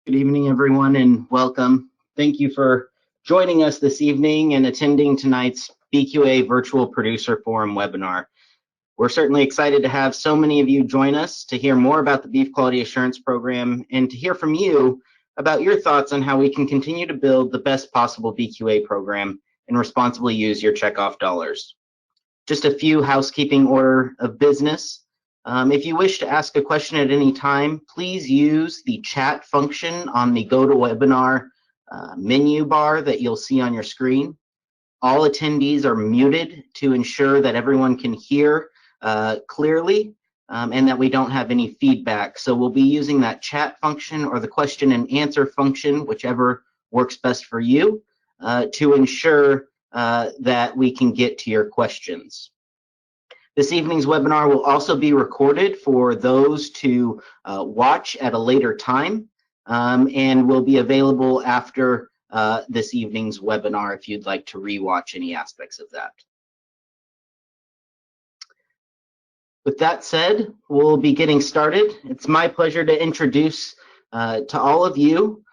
Good evening, everyone, and welcome. Thank you for joining us this evening and attending tonight's BQA Virtual Producer Forum webinar. We're certainly excited to have so many of you join us to hear more about the Beef Quality Assurance Program and to hear from you about your thoughts on how we can continue to build the best possible BQA program and responsibly use your checkoff dollars. Just a few housekeeping order of business. If you wish to ask a question at any time, please use the chat function on the GoToWebinar menu bar that you'll see on your screen. All attendees are muted to ensure that everyone can hear clearly and that we don't have any feedback. So we'll be using that chat function or the question and answer function, whichever works best for you, to ensure that we can get to your questions. This evening's webinar will also be recorded for those to watch at a later time and will be available after this evening's webinar if you'd like to rewatch any aspects of that. With that said, we'll be getting started. It's my pleasure to introduce to all of you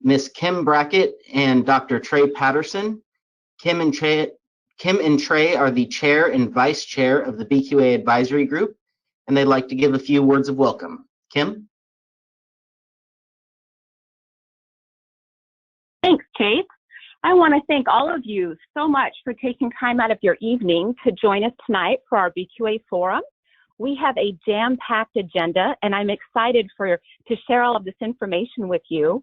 Ms. Kim Brackett and Dr. Trey Patterson. Kim and Trey are the chair and vice chair of the BQA Advisory Group, and they'd like to give a few words of welcome. Kim? Thanks, Chase. I want to thank all of you so much for taking time out of your evening to join us tonight for our BQA Forum. We have a jam-packed agenda, and I'm excited to share all of this information with you.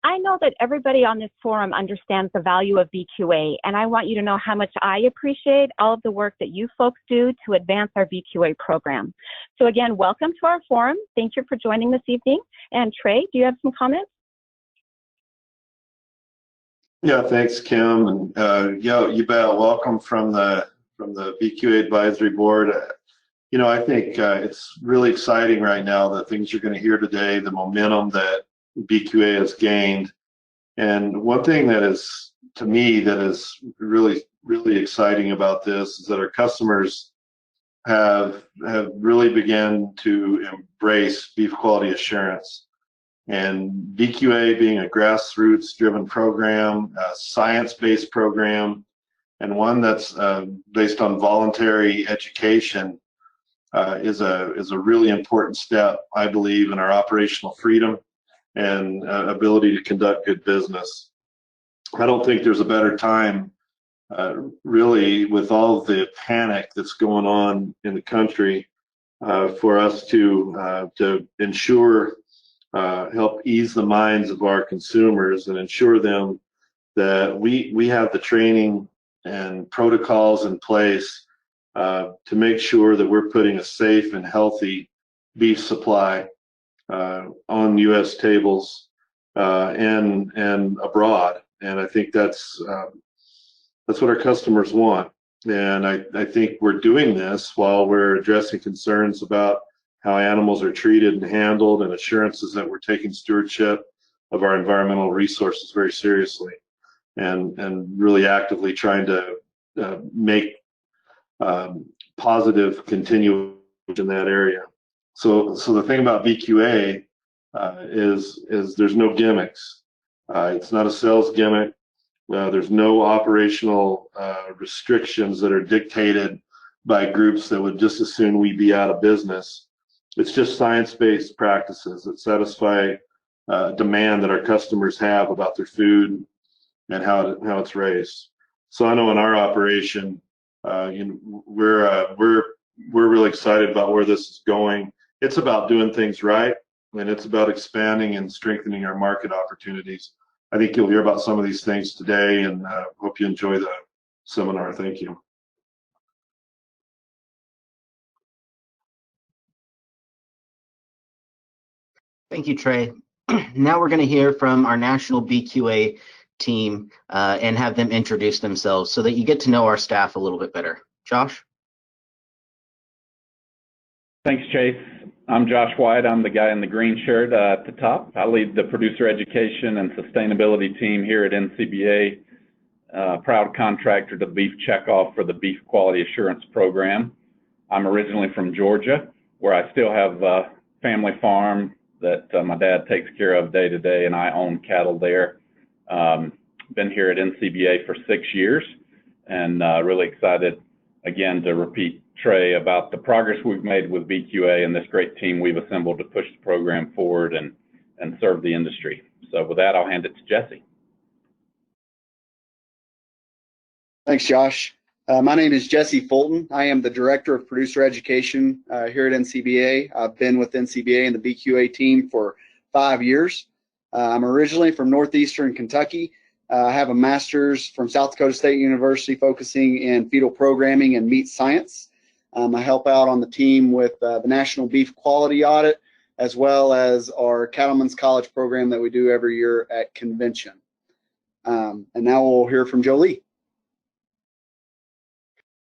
I know that everybody on this forum understands the value of BQA, and I want you to know how much I appreciate all of the work that you folks do to advance our BQA program. So again, welcome to our forum. Thank you for joining this evening. And Trey, do you have some comments? Yeah, thanks, Kim. And yeah, you bet. Welcome from the BQA Advisory Board. You know, I think it's really exciting right now, the things you're going to hear today, the momentum that BQA has gained. And one thing that is, to me, that is really, really exciting about this is that our customers have really begun to embrace beef quality assurance. And BQA being a grassroots driven program, a science-based program, and one that's based on voluntary education is a really important step, I believe, in our operational freedom and ability to conduct good business. I don't think there's a better time, really, with all the panic that's going on in the country, for us to ensure, help ease the minds of our consumers and ensure them that we have the training and protocols in place to make sure that we're putting a safe and healthy beef supply on U.S. tables and abroad, and I think that's what our customers want. And I think we're doing this while we're addressing concerns about how animals are treated and handled, and assurances that we're taking stewardship of our environmental resources very seriously, and really actively trying to make positive continuation in that area. So the thing about BQA is there's no gimmicks. It's not a sales gimmick. There's no operational restrictions that are dictated by groups that would just as soon we be out of business. It's just science-based practices that satisfy demand that our customers have about their food and how it's raised. So I know in our operation, we're really excited about where this is going. It's about doing things right, and it's about expanding and strengthening our market opportunities. I think you'll hear about some of these things today, and hope you enjoy the seminar. Thank you. Thank you, Trey. Now we're going to hear from our national BQA team and have them introduce themselves so that you get to know our staff a little bit better. Josh? Thanks, Chase. I'm Josh White. I'm the guy in the green shirt at the top. I lead the producer education and sustainability team here at NCBA, proud contractor to Beef Checkoff for the Beef Quality Assurance Program. I'm originally from Georgia, where I still have a family farm, that my dad takes care of day to day, and I own cattle there. Been here at NCBA for 6 years, and really excited again to repeat Trey about the progress we've made with BQA and this great team we've assembled to push the program forward and serve the industry. So with that, I'll hand it to Jesse. Thanks, Josh. My name is Jesse Fulton. I am the Director of Producer Education here at NCBA. I've been with NCBA and the BQA team for 5 years. I'm originally from Northeastern Kentucky. I have a master's from South Dakota State University focusing in fetal programming and meat science. I help out on the team with the National Beef Quality Audit, as well as our Cattlemen's College program that we do every year at convention. And now we'll hear from Jolie.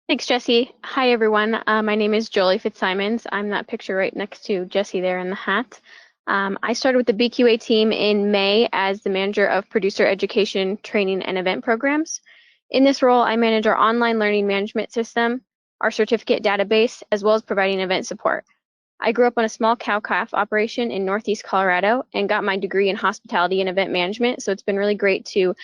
Thanks, Jesse. Hi, everyone. My name is Jolie Fitzsimons. I'm that picture right next to Jesse there in the hat. I started with the BQA team in May as the manager of producer education, training, and event programs. In this role, I manage our online learning management system, our certificate database, as well as providing event support. I grew up on a small cow-calf operation in Northeast Colorado and got my degree in hospitality and event management, so it's been really great to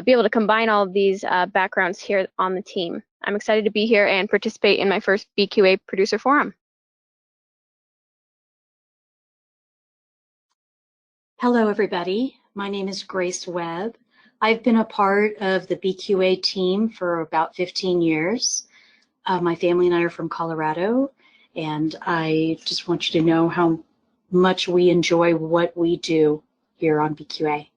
be able to combine all of these backgrounds here on the team. I'm excited to be here and participate in my first BQA producer forum. Hello, everybody. My name is Grace Webb. I've been a part of the BQA team for about 15 years. My family and I are from Colorado, and I just want you to know how much we enjoy what we do here on BQA.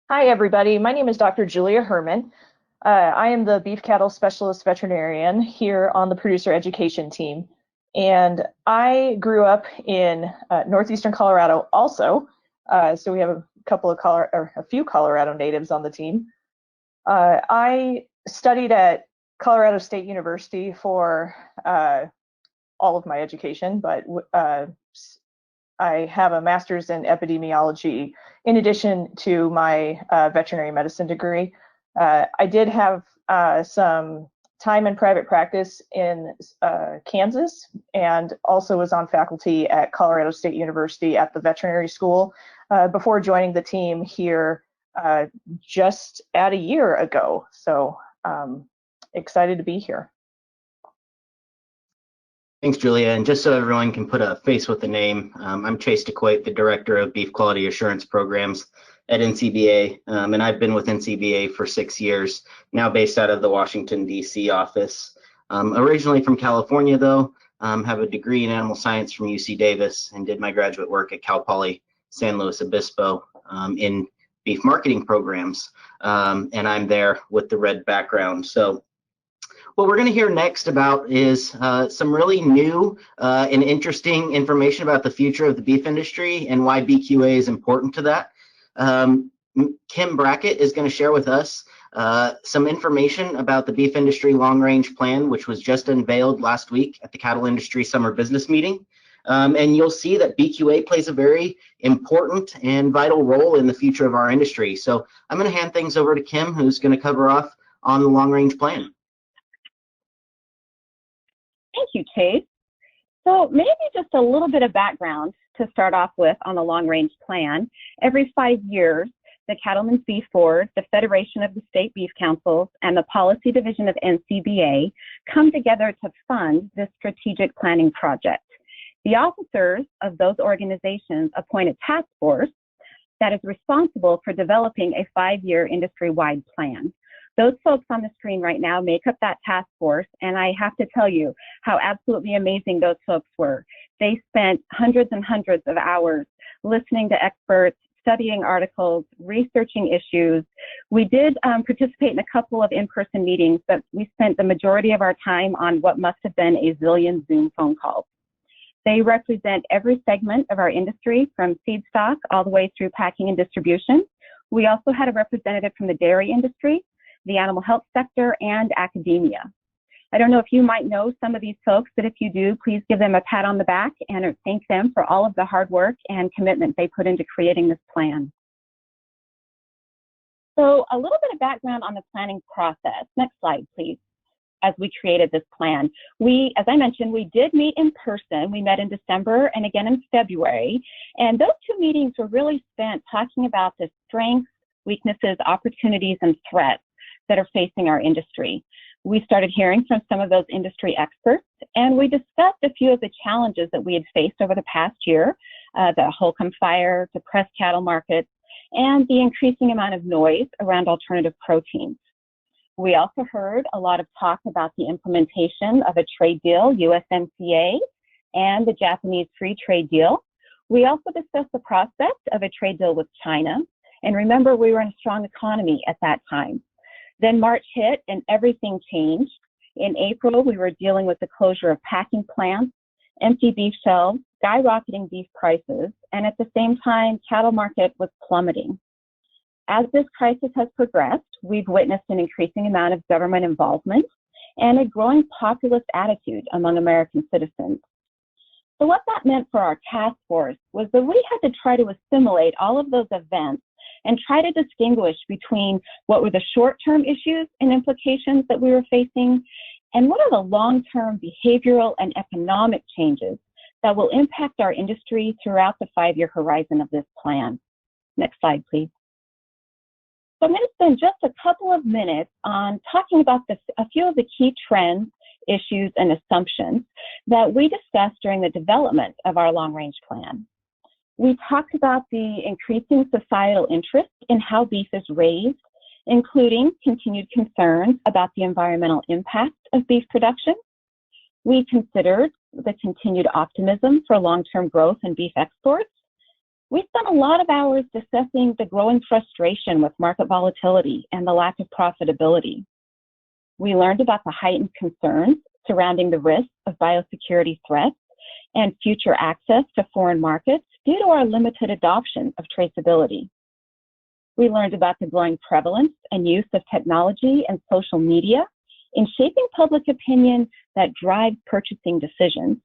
Hi, everybody. My name is Dr. Julia Herman. I am the beef cattle specialist veterinarian here on the producer education team. And I grew up in northeastern Colorado also. So we have a few Colorado natives on the team. I studied at Colorado State University for all of my education, but I have a master's in epidemiology in addition to my veterinary medicine degree. I did have some time in private practice in Kansas, and also was on faculty at Colorado State University at the veterinary school before joining the team here just at a year ago. So excited to be here. Thanks, Julia. And just so everyone can put a face with the name, I'm Chase DeQuate, the Director of Beef Quality Assurance Programs at NCBA, and I've been with NCBA for 6 years, now based out of the Washington, D.C. office. Originally from California, though, have a degree in animal science from UC Davis and did my graduate work at Cal Poly San Luis Obispo in beef marketing programs, and I'm there with the red background. So what we're going to hear next about is some really new and interesting information about the future of the beef industry and why BQA is important to that. Kim Brackett is going to share with us some information about the beef industry long-range plan, which was just unveiled last week at the Cattle Industry Summer Business Meeting. And you'll see that BQA plays a very important and vital role in the future of our industry. So I'm going to hand things over to Kim, who's going to cover off on the long-range plan. Thank you, Chase. So maybe just a little bit of background to start off with on the long-range plan. Every 5 years, the Cattlemen's Beef Board, the Federation of the State Beef Councils, and the Policy Division of NCBA come together to fund this strategic planning project. The officers of those organizations appoint a task force that is responsible for developing a 5-year industry-wide plan. Those folks on the screen right now make up that task force, and I have to tell you how absolutely amazing those folks were. They spent hundreds and hundreds of hours listening to experts, studying articles, researching issues. We did participate in a couple of in-person meetings, but we spent the majority of our time on what must have been a zillion Zoom phone calls. They represent every segment of our industry, from seed stock all the way through packing and distribution. We also had a representative from the dairy industry, the animal health sector, and academia. I don't know if you might know some of these folks, but if you do, please give them a pat on the back and thank them for all of the hard work and commitment they put into creating this plan. So a little bit of background on the planning process. Next slide, please. as we created this plan. As I mentioned, we did meet in person. We met in December and again in February. And those two meetings were really spent talking about the strengths, weaknesses, opportunities, and threats that are facing our industry. We started hearing from some of those industry experts, and we discussed a few of the challenges that we had faced over the past year, the Holcomb fire, depressed cattle markets, and the increasing amount of noise around alternative proteins. We also heard a lot of talk about the implementation of a trade deal, USMCA, and the Japanese free trade deal. We also discussed the prospect of a trade deal with China. And remember, we were in a strong economy at that time. Then March hit and everything changed. In April, we were dealing with the closure of packing plants, empty beef shelves, skyrocketing beef prices, and at the same time, cattle market was plummeting. As this crisis has progressed, we've witnessed an increasing amount of government involvement and a growing populist attitude among American citizens. So what that meant for our task force was that we had to try to assimilate all of those events and try to distinguish between what were the short-term issues and implications that we were facing and what are the long-term behavioral and economic changes that will impact our industry throughout the 5-year horizon of this plan. Next slide, please. So I'm going to spend just a couple of minutes on talking about a few of the key trends, issues, and assumptions that we discussed during the development of our long-range plan. We talked about the increasing societal interest in how beef is raised, including continued concerns about the environmental impact of beef production. We considered the continued optimism for long-term growth in beef exports. We spent a lot of hours discussing the growing frustration with market volatility and the lack of profitability. We learned about the heightened concerns surrounding the risks of biosecurity threats and future access to foreign markets due to our limited adoption of traceability. We learned about the growing prevalence and use of technology and social media in shaping public opinion that drives purchasing decisions,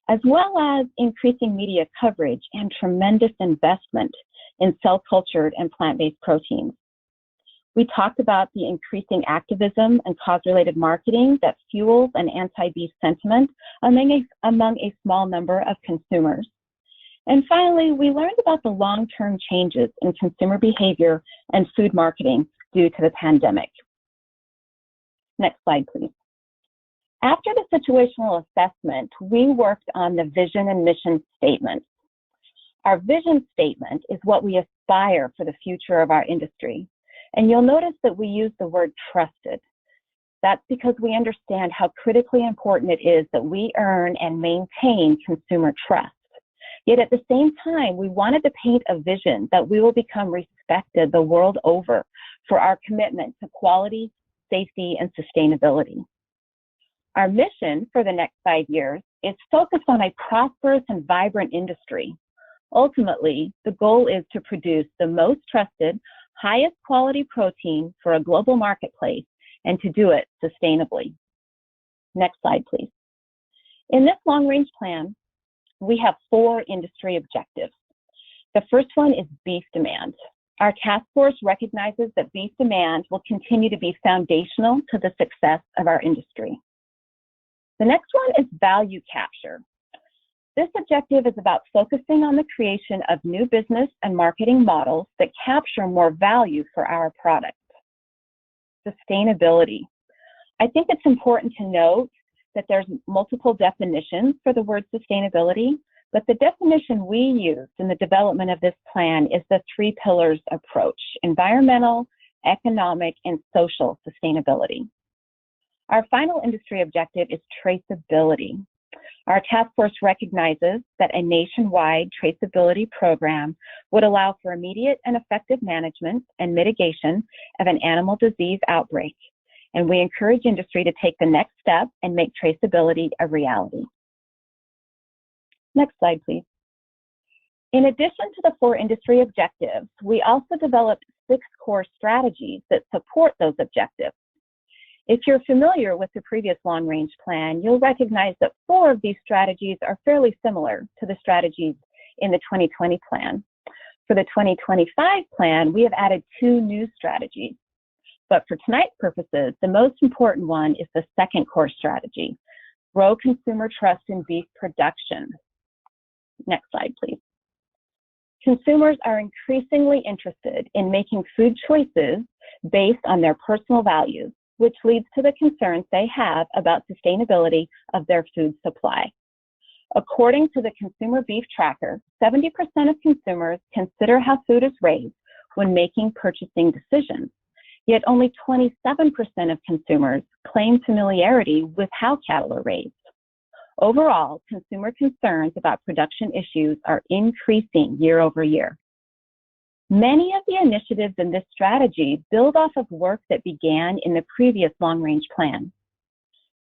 as well as increasing media coverage and tremendous investment in cell-cultured and plant-based proteins. We talked about the increasing activism and cause-related marketing that fuels an anti-beef sentiment among a small number of consumers. And finally, we learned about the long-term changes in consumer behavior and food marketing due to the pandemic. Next slide, please. After the situational assessment, we worked on the vision and mission statement. Our vision statement is what we aspire for the future of our industry. And you'll notice that we use the word trusted. That's because we understand how critically important it is that we earn and maintain consumer trust. Yet at the same time, we wanted to paint a vision that we will become respected the world over for our commitment to quality, safety, and sustainability. Our mission for the next 5 years is focused on a prosperous and vibrant industry. Ultimately, the goal is to produce the most trusted, highest quality protein for a global marketplace and to do it sustainably. Next slide, please. In this long-range plan, we have 4 industry objectives. The first one is beef demand. Our task force recognizes that beef demand will continue to be foundational to the success of our industry. The next one is value capture. This objective is about focusing on the creation of new business and marketing models that capture more value for our products. Sustainability. I think it's important to note that there's multiple definitions for the word sustainability, but the definition we used in the development of this plan is the 3 pillars approach: environmental, economic, and social sustainability. Our final industry objective is traceability. Our task force recognizes that a nationwide traceability program would allow for immediate and effective management and mitigation of an animal disease outbreak, and we encourage industry to take the next step and make traceability a reality. Next slide, please. In addition to the 4 industry objectives, we also developed 6 core strategies that support those objectives. If you're familiar with the previous long-range plan, you'll recognize that 4 of these strategies are fairly similar to the strategies in the 2020 plan. For the 2025 plan, we have added 2 new strategies. But for tonight's purposes, the most important one is the second core strategy, grow consumer trust in beef production. Next slide, please. Consumers are increasingly interested in making food choices based on their personal values, which leads to the concerns they have about sustainability of their food supply. According to the Consumer Beef Tracker, 70% of consumers consider how food is raised when making purchasing decisions, yet only 27% of consumers claim familiarity with how cattle are raised. Overall, consumer concerns about production issues are increasing year over year. Many of the initiatives in this strategy build off of work that began in the previous long-range plan.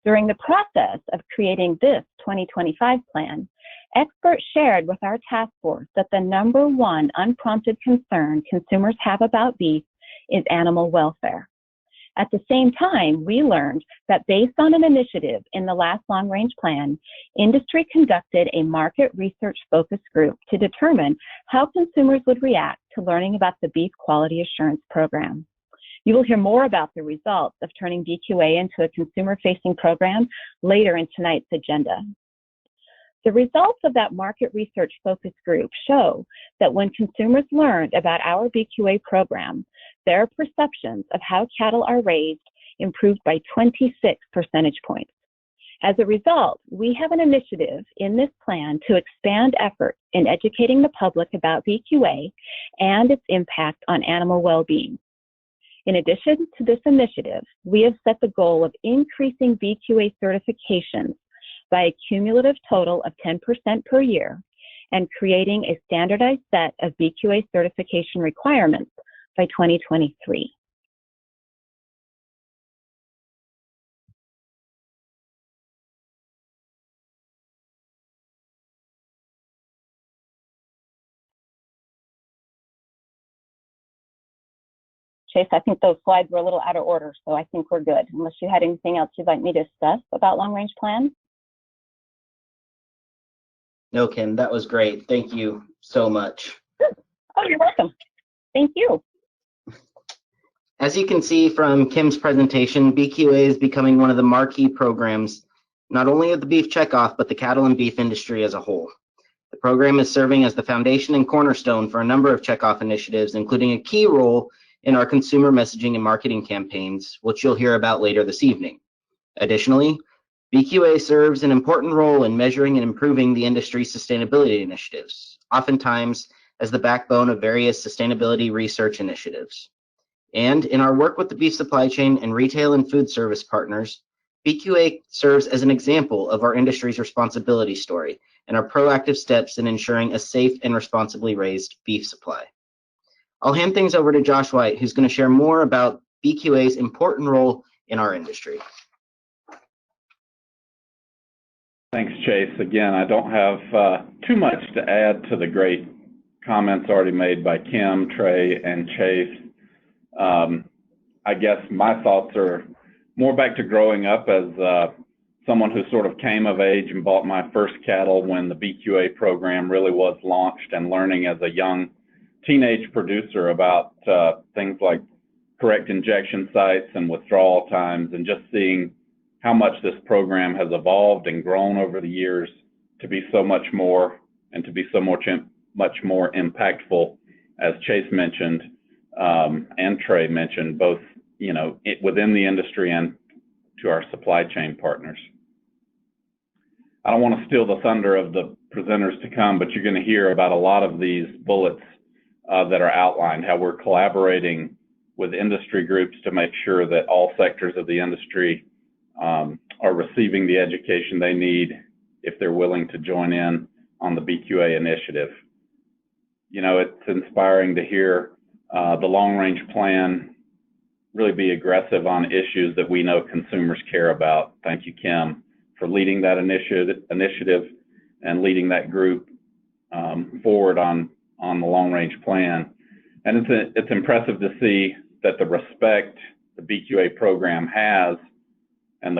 During the process of creating this 2025 plan, experts shared with our task force that the number one unprompted concern consumers have about beef is animal welfare. At the same time, we learned that based on an initiative in the last long-range plan, industry conducted a market research focus group to determine how consumers would react to learning about the Beef Quality Assurance Program. You will hear more about the results of turning BQA into a consumer-facing program later in tonight's agenda. The results of that market research focus group show that when consumers learned about our BQA program, their perceptions of how cattle are raised improved by 26 percentage points. As a result, we have an initiative in this plan to expand efforts in educating the public about BQA and its impact on animal well-being. In addition to this initiative, we have set the goal of increasing BQA certifications by a cumulative total of 10% per year and creating a standardized set of BQA certification requirements by 2023. Chase, I think those slides were a little out of order, so I think we're good, unless you had anything else you'd like me to discuss about long-range plan. No, Kim, that was great. Thank you so much. Oh, you're welcome. Thank you. As you can see from Kim's presentation, BQA is becoming one of the marquee programs, not only of the beef checkoff, but the cattle and beef industry as a whole. The program is serving as the foundation and cornerstone for a number of checkoff initiatives, including a key role in our consumer messaging and marketing campaigns, which you'll hear about later this evening. Additionally, BQA serves an important role in measuring and improving the industry's sustainability initiatives, oftentimes as the backbone of various sustainability research initiatives. And in our work with the beef supply chain and retail and food service partners, BQA serves as an example of our industry's responsibility story and our proactive steps in ensuring a safe and responsibly raised beef supply. I'll hand things over to Josh White, who's going to share more about BQA's important role in our industry. Thanks, Chase. Again, I don't have too much to add to the great comments already made by Kim, Trey, and Chase. I guess my thoughts are more back to growing up as someone who sort of came of age and bought my first cattle when the BQA program really was launched, and learning as a young teenage producer about things like correct injection sites and withdrawal times, and just seeing how much this program has evolved and grown over the years to be so much more, and to be so much more impactful, as Chase mentioned and Trey mentioned, both within the industry and to our supply chain partners. I don't want to steal the thunder of the presenters to come, but you're going to hear about a lot of these bullets that are outlined, how we're collaborating with industry groups to make sure that all sectors of the industry are receiving the education they need if they're willing to join in on the BQA initiative. You know, it's inspiring to hear the long-range plan really be aggressive on issues that we know consumers care about. Thank you, Kim, for leading that initiative and leading that group forward on the long-range plan. And it's impressive to see that the respect the BQA program has and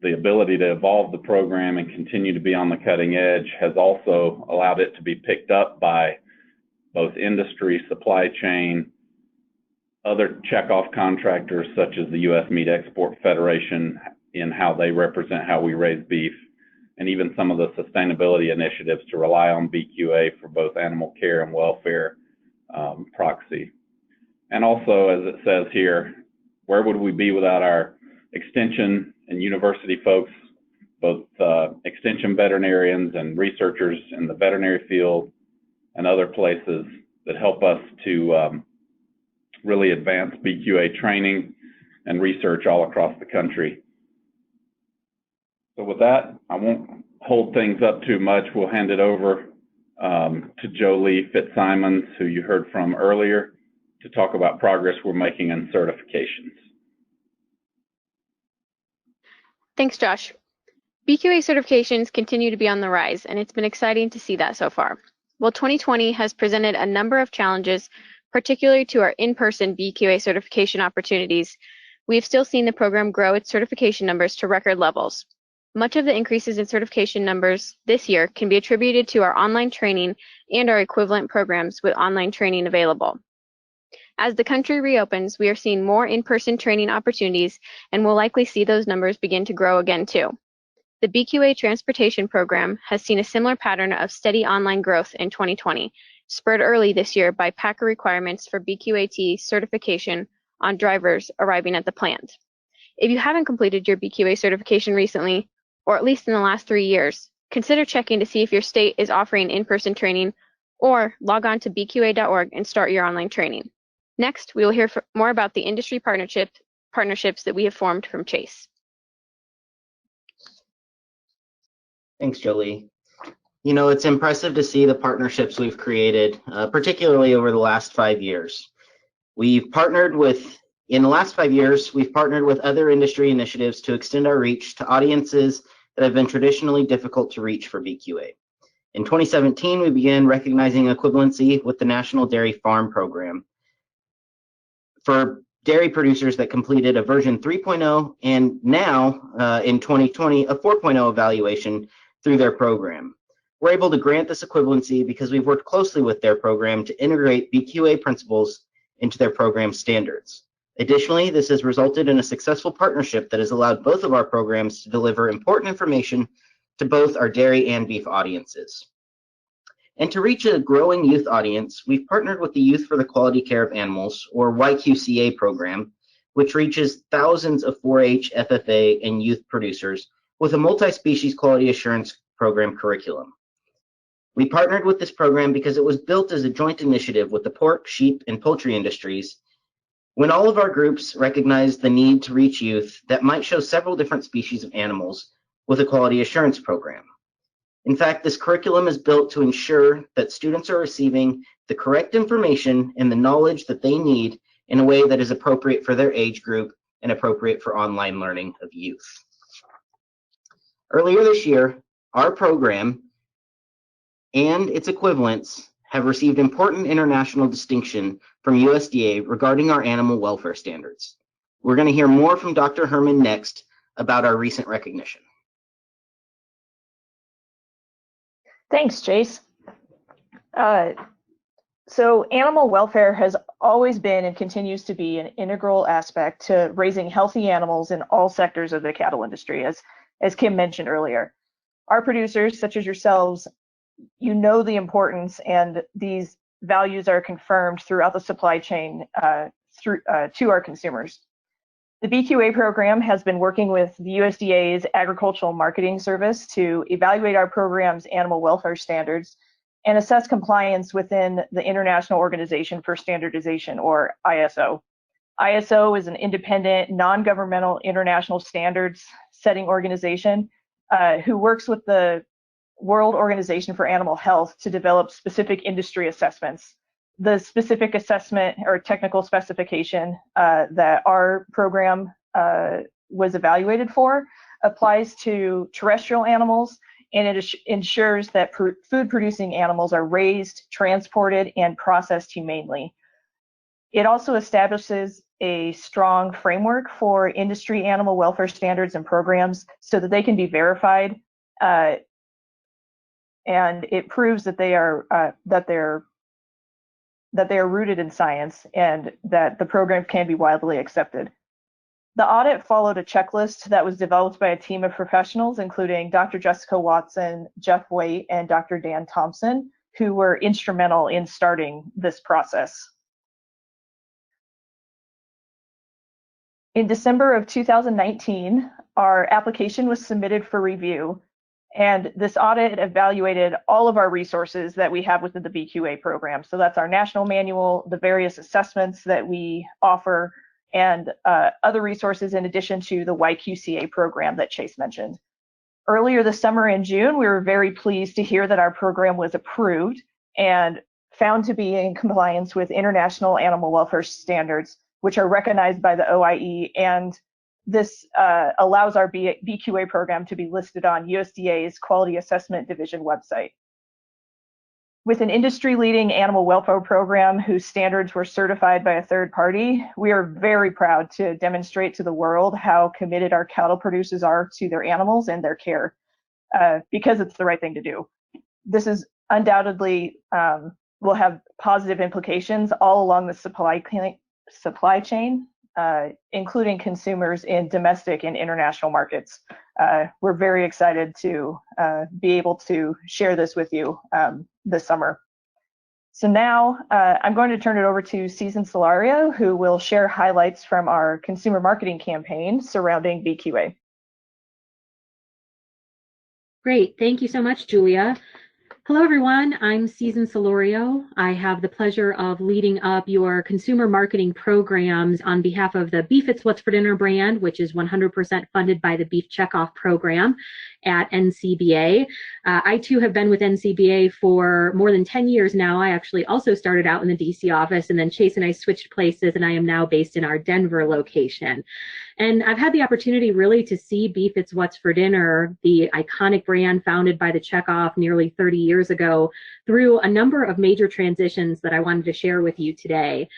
the ability to evolve the program and continue to be on the cutting edge has also allowed it to be picked up by both industry, supply chain, other checkoff contractors such as the U.S. Meat Export Federation in how they represent how we raise beef, and even some of the sustainability initiatives to rely on BQA for both animal care and welfare proxy. And also, as it says here, where would we be without our extension and university folks, both extension veterinarians and researchers in the veterinary field and other places that help us to really advance BQA training and research all across the country. So with that, I won't hold things up too much. We'll hand it over to Jolie Fitzsimons, who you heard from earlier, to talk about progress we're making in certifications. Thanks, Josh. BQA certifications continue to be on the rise, and it's been exciting to see that so far. While 2020 has presented a number of challenges, particularly to our in-person BQA certification opportunities, we've still seen the program grow its certification numbers to record levels. Much of the increases in certification numbers this year can be attributed to our online training and our equivalent programs with online training available. As the country reopens, we are seeing more in-person training opportunities and will likely see those numbers begin to grow again too. The BQA transportation program has seen a similar pattern of steady online growth in 2020, spurred early this year by PACA requirements for BQAT certification on drivers arriving at the plant. If you haven't completed your BQA certification recently, or at least in the last 3 years, consider checking to see if your state is offering in-person training, or log on to bqa.org and start your online training. Next, we will hear more about the industry partnerships that we have formed from Chase. Thanks, Jolie. You know, it's impressive to see the partnerships we've created, particularly over the last 5 years. In the last 5 years, we've partnered with other industry initiatives to extend our reach to audiences that have been traditionally difficult to reach for BQA. In 2017, we began recognizing equivalency with the National Dairy Farm Program for dairy producers that completed a version 3.0 and now, in 2020, a 4.0 evaluation through their program. We're able to grant this equivalency because we've worked closely with their program to integrate BQA principles into their program standards. Additionally, this has resulted in a successful partnership that has allowed both of our programs to deliver important information to both our dairy and beef audiences. And to reach a growing youth audience, we've partnered with the Youth for the Quality Care of Animals, or YQCA program, which reaches thousands of 4-H, FFA, and youth producers with a multi-species quality assurance program curriculum. We partnered with this program because it was built as a joint initiative with the pork, sheep, and poultry industries, when all of our groups recognized the need to reach youth that might show several different species of animals with a quality assurance program. In fact, this curriculum is built to ensure that students are receiving the correct information and the knowledge that they need in a way that is appropriate for their age group and appropriate for online learning of youth. Earlier this year, our program and its equivalents have received important international distinction from USDA regarding our animal welfare standards. We're going to hear more from Dr. Herman next about our recent recognition. Thanks, Chase. So animal welfare has always been and continues to be an integral aspect to raising healthy animals in all sectors of the cattle industry, as Kim mentioned earlier. Our producers, such as yourselves, you know the importance, and these values are confirmed throughout the supply chain to our consumers. The BQA program has been working with the USDA's Agricultural Marketing Service to evaluate our program's animal welfare standards and assess compliance within the International Organization for Standardization, or ISO. ISO is an independent, non-governmental international standards setting organization who works with the World Organization for Animal Health to develop specific industry assessments. The specific assessment or technical specification that our program was evaluated for applies to terrestrial animals, and it ensures that food producing animals are raised, transported, and processed humanely. It also establishes a strong framework for industry animal welfare standards and programs so that they can be verified, and it proves that they're that they are rooted in science, and that the program can be widely accepted. The audit followed a checklist that was developed by a team of professionals, including Dr. Jessica Watson, Jeff Waite, and Dr. Dan Thompson, who were instrumental in starting this process. In December of 2019, our application was submitted for review, and this audit evaluated all of our resources that we have within the BQA program. So that's our national manual, the various assessments that we offer, and other resources in addition to the YQCA program that Chase mentioned. Earlier this summer in June, we were very pleased to hear that our program was approved and found to be in compliance with international animal welfare standards, which are recognized by the OIE, and this allows our BQA program to be listed on USDA's Quality Assessment Division website. With an industry-leading animal welfare program whose standards were certified by a third party, we are very proud to demonstrate to the world how committed our cattle producers are to their animals and their care, because it's the right thing to do. This is undoubtedly will have positive implications all along the supply chain, including consumers in domestic and international markets. We're very excited to be able to share this with you this summer. So now I'm going to turn it over to Susan Solario, who will share highlights from our consumer marketing campaign surrounding BQA. Great, thank you so much, Julia. Hello, everyone. I'm Susan Solario. I have the pleasure of leading up your consumer marketing programs on behalf of the Beef It's What's for Dinner brand, which is 100% funded by the Beef Checkoff program at NCBA. I too have been with NCBA for more than 10 years now. I actually also started out in the DC office, and then Chase and I switched places, and I am now based in our Denver location. And I've had the opportunity really to see Beef It's What's for Dinner, the iconic brand founded by the Checkoff nearly 30 years ago, through a number of major transitions that I wanted to share with you today.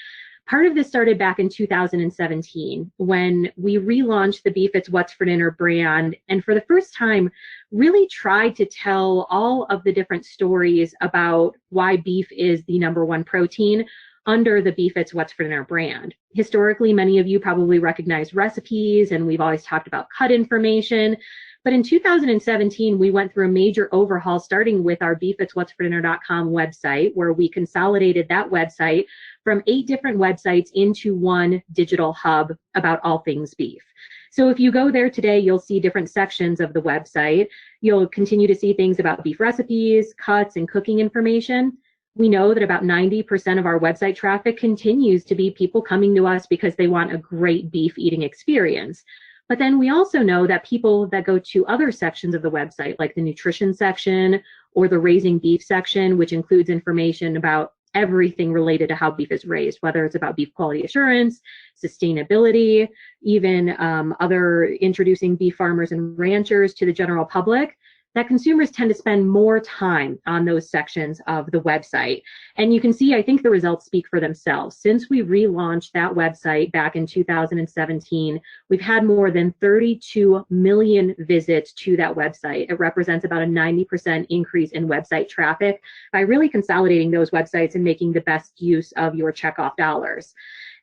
Part of this started back in 2017 when we relaunched the Beef It's What's for Dinner brand, and for the first time really tried to tell all of the different stories about why beef is the #1 protein under the Beef It's What's for Dinner brand. Historically, many of you probably recognize recipes, and we've always talked about cut information. But in 2017, we went through a major overhaul, starting with our beefitswhatsfordinner.com website, where we consolidated that website from 8 different websites into one digital hub about all things beef. So if you go there today, you'll see different sections of the website. You'll continue to see things about beef recipes, cuts, and cooking information. We know that about 90% of our website traffic continues to be people coming to us because they want a great beef eating experience. But then we also know that people that go to other sections of the website, like the nutrition section or the raising beef section, which includes information about everything related to how beef is raised, whether it's about beef quality assurance, sustainability, even other introducing beef farmers and ranchers to the general public, that consumers tend to spend more time on those sections of the website. And you can see, I think the results speak for themselves. Since we relaunched that website back in 2017, we've had more than 32 million visits to that website. It represents about a 90% increase in website traffic by really consolidating those websites and making the best use of your checkoff dollars.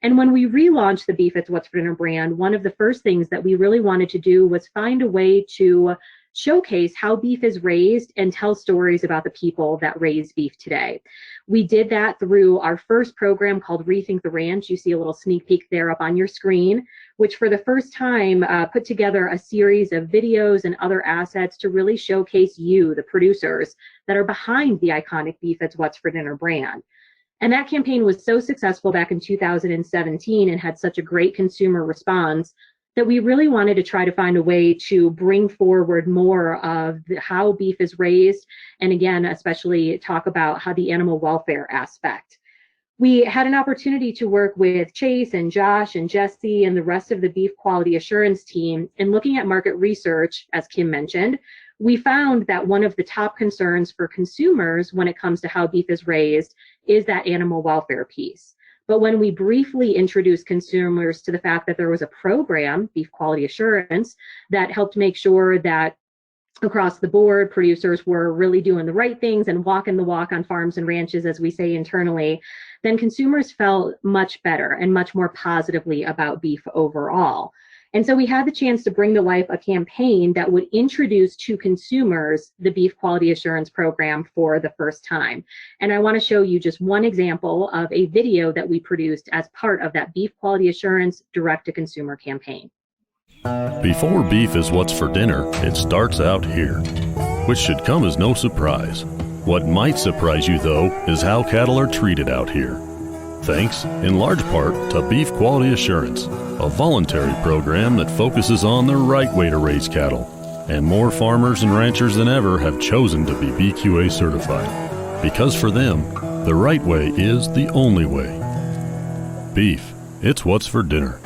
And when we relaunched the Beef It's What's for Dinner brand, one of the first things that we really wanted to do was find a way to showcase how beef is raised and tell stories about the people that raise beef today. We did that through our first program called Rethink the Ranch. You see a little sneak peek there up on your screen, which for the first time put together a series of videos and other assets to really showcase you, the producers, that are behind the iconic Beef It's What's for Dinner brand. And that campaign was so successful back in 2017 and had such a great consumer response that we really wanted to try to find a way to bring forward more of how beef is raised, and again, especially talk about how the animal welfare aspect. We had an opportunity to work with Chase and Josh and Jesse and the rest of the beef quality assurance team in looking at market research, as Kim mentioned. We found that one of the top concerns for consumers when it comes to how beef is raised is that animal welfare piece. But when we briefly introduced consumers to the fact that there was a program, Beef Quality Assurance, that helped make sure that across the board, producers were really doing the right things and walking the walk on farms and ranches, as we say internally, then consumers felt much better and much more positively about beef overall. And so we had the chance to bring to life a campaign that would introduce to consumers the Beef Quality Assurance Program for the first time. And I want to show you just one example of a video that we produced as part of that Beef Quality Assurance direct-to-consumer campaign. Before beef is what's for dinner, it starts out here, which should come as no surprise. What might surprise you, though, is how cattle are treated out here. Thanks, in large part, to Beef Quality Assurance, a voluntary program that focuses on the right way to raise cattle. And more farmers and ranchers than ever have chosen to be BQA certified. Because for them, the right way is the only way. Beef, it's what's for dinner.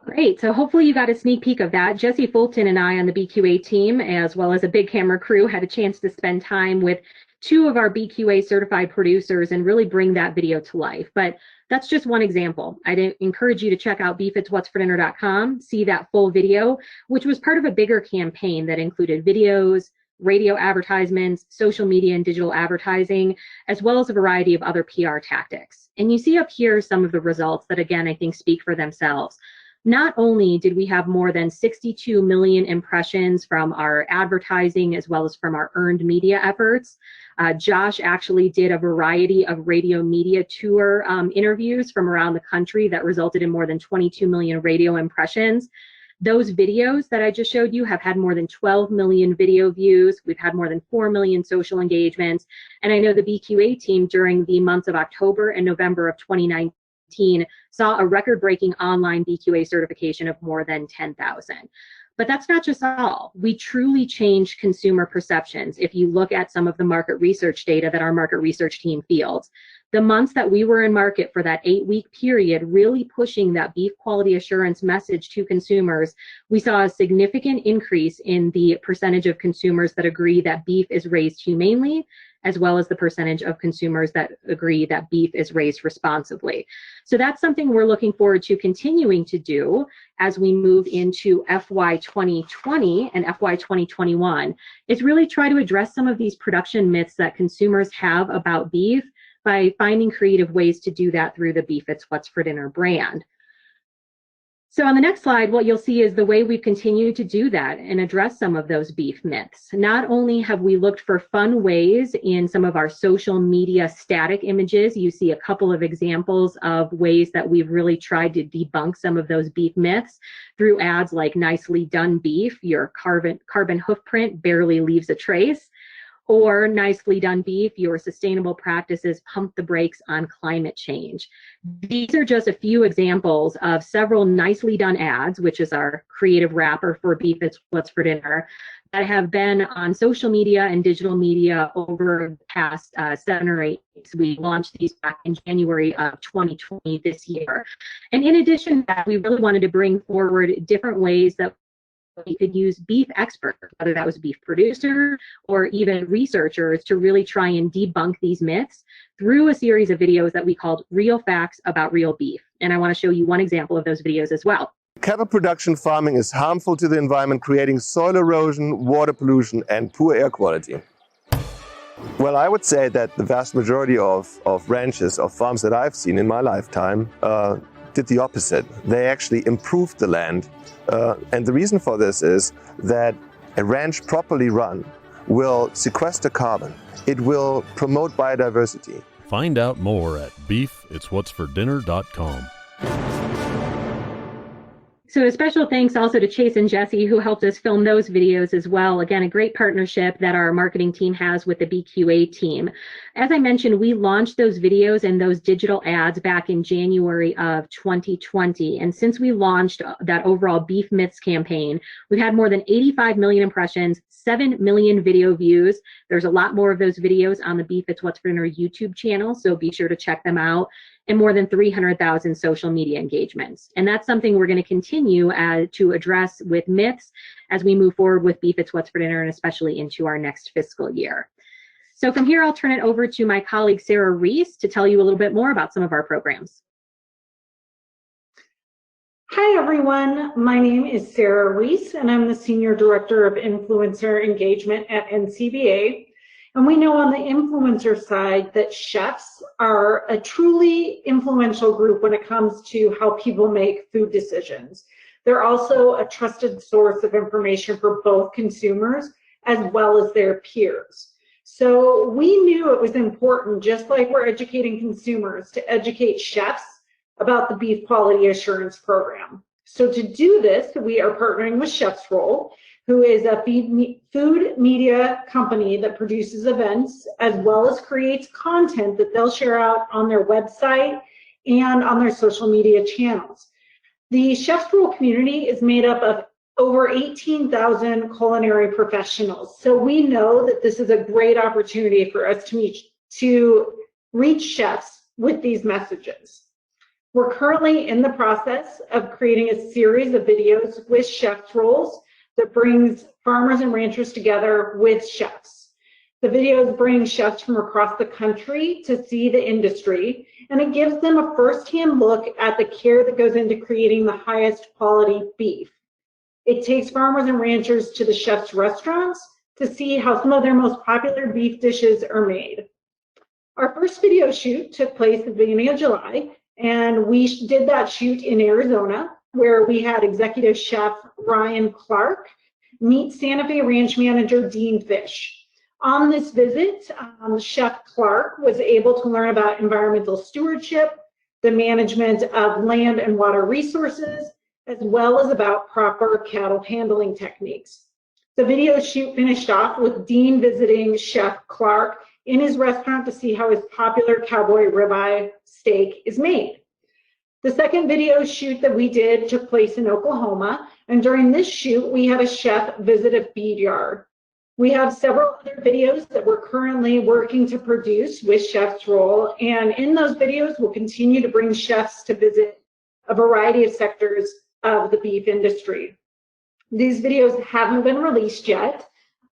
Great. So hopefully you got a sneak peek of that. Jesse Fulton and I on the BQA team, as well as a big camera crew, had a chance to spend time with 2 of our BQA certified producers and really bring that video to life. But that's just one example. I'd encourage you to check out beefitswhatsfordinner.com, see that full video, which was part of a bigger campaign that included videos, radio advertisements, social media and digital advertising, as well as a variety of other PR tactics. And you see up here some of the results that, again, I think speak for themselves. Not only did we have more than 62 million impressions from our advertising as well as from our earned media efforts, Josh actually did a variety of radio media tour interviews from around the country that resulted in more than 22 million radio impressions. Those videos that I just showed you have had more than 12 million video views. We've had more than 4 million social engagements. And I know the BQA team during the months of October and November of 2019 saw a record-breaking online BQA certification of more than 10,000. But that's not just all. We truly changed consumer perceptions if you look at some of the market research data that our market research team fields. The months that we were in market for that 8-week period, really pushing that beef quality assurance message to consumers, we saw a significant increase in the percentage of consumers that agree that beef is raised humanely, as well as the percentage of consumers that agree that beef is raised responsibly. So that's something we're looking forward to continuing to do as we move into FY 2020 and FY 2021, is really try to address some of these production myths that consumers have about beef by finding creative ways to do that through the Beef It's What's for Dinner brand. So on the next slide, what you'll see is the way we've continued to do that and address some of those beef myths. Not only have we looked for fun ways in some of our social media static images, you see a couple of examples of ways that we've really tried to debunk some of those beef myths through ads like "Nicely Done Beef, your carbon hoof print barely leaves a trace," or "Nicely Done Beef, your sustainable practices pump the brakes on climate change." These are just a few examples of several nicely done ads, which is our creative wrapper for Beef It's What's for Dinner, that have been on social media and digital media over the past 7 or 8 weeks. We launched these back in January of 2020 this year. And in addition to that, we really wanted to bring forward different ways that we could use beef experts, whether that was beef producer or even researchers, to really try and debunk these myths through a series of videos that we called Real Facts About Real Beef. And I want to show you one example of those videos as well. Cattle production farming is harmful to the environment, creating soil erosion, water pollution, and poor air quality. Well, I would say that the vast majority of ranches, of farms that I've seen in my lifetime, did the opposite. They actually improved the land. And the reason for this is that a ranch properly run will sequester carbon. It will promote biodiversity. Find out more at beefitswhatsfordinner.com. So a special thanks also to Chase and Jesse, who helped us film those videos as well. Again, a great partnership that our marketing team has with the BQA team. As I mentioned, we launched those videos and those digital ads back in January of 2020. And since we launched that overall Beef Myths campaign, we've had more than 85 million impressions, 7 million video views. There's a lot more of those videos on the Beef It's What's for Dinner YouTube channel, so be sure to check them out. And more than 300,000 social media engagements. And that's something we're going to continue to address with myths as we move forward with Beef It's What's for Dinner, and especially into our next fiscal year. So from here, I'll turn it over to my colleague, Sarah Reese, to tell you a little bit more about some of our programs. Hi everyone, my name is Sarah Reese and I'm the Senior Director of Influencer Engagement at NCBA. And we know on the influencer side that chefs are a truly influential group when it comes to how people make food decisions. They're also a trusted source of information for both consumers as well as their peers. So we knew it was important, just like we're educating consumers, to educate chefs about the Beef Quality Assurance Program. So to do this, we are partnering with Chef's Roll, who is a food media company that produces events as well as creates content that they'll share out on their website and on their social media channels. The Chef's Roll community is made up of over 18,000 culinary professionals. So we know that this is a great opportunity for us to reach chefs with these messages. We're currently in the process of creating a series of videos with Chef's Rolls that brings farmers and ranchers together with chefs. The videos bring chefs from across the country to see the industry, and it gives them a firsthand look at the care that goes into creating the highest quality beef. It takes farmers and ranchers to the chefs' restaurants to see how some of their most popular beef dishes are made. Our first video shoot took place at the beginning of July, and we did that shoot in Arizona, where we had Executive Chef Ryan Clark meet Santa Fe Ranch Manager Dean Fish. On this visit, Chef Clark was able to learn about environmental stewardship, the management of land and water resources, as well as about proper cattle handling techniques. The video shoot finished off with Dean visiting Chef Clark in his restaurant to see how his popular cowboy ribeye steak is made. The second video shoot that we did took place in Oklahoma, and during this shoot, we had a chef visit a feed yard. We have several other videos that we're currently working to produce with Chef's Roll, and in those videos, we'll continue to bring chefs to visit a variety of sectors of the beef industry. These videos haven't been released yet,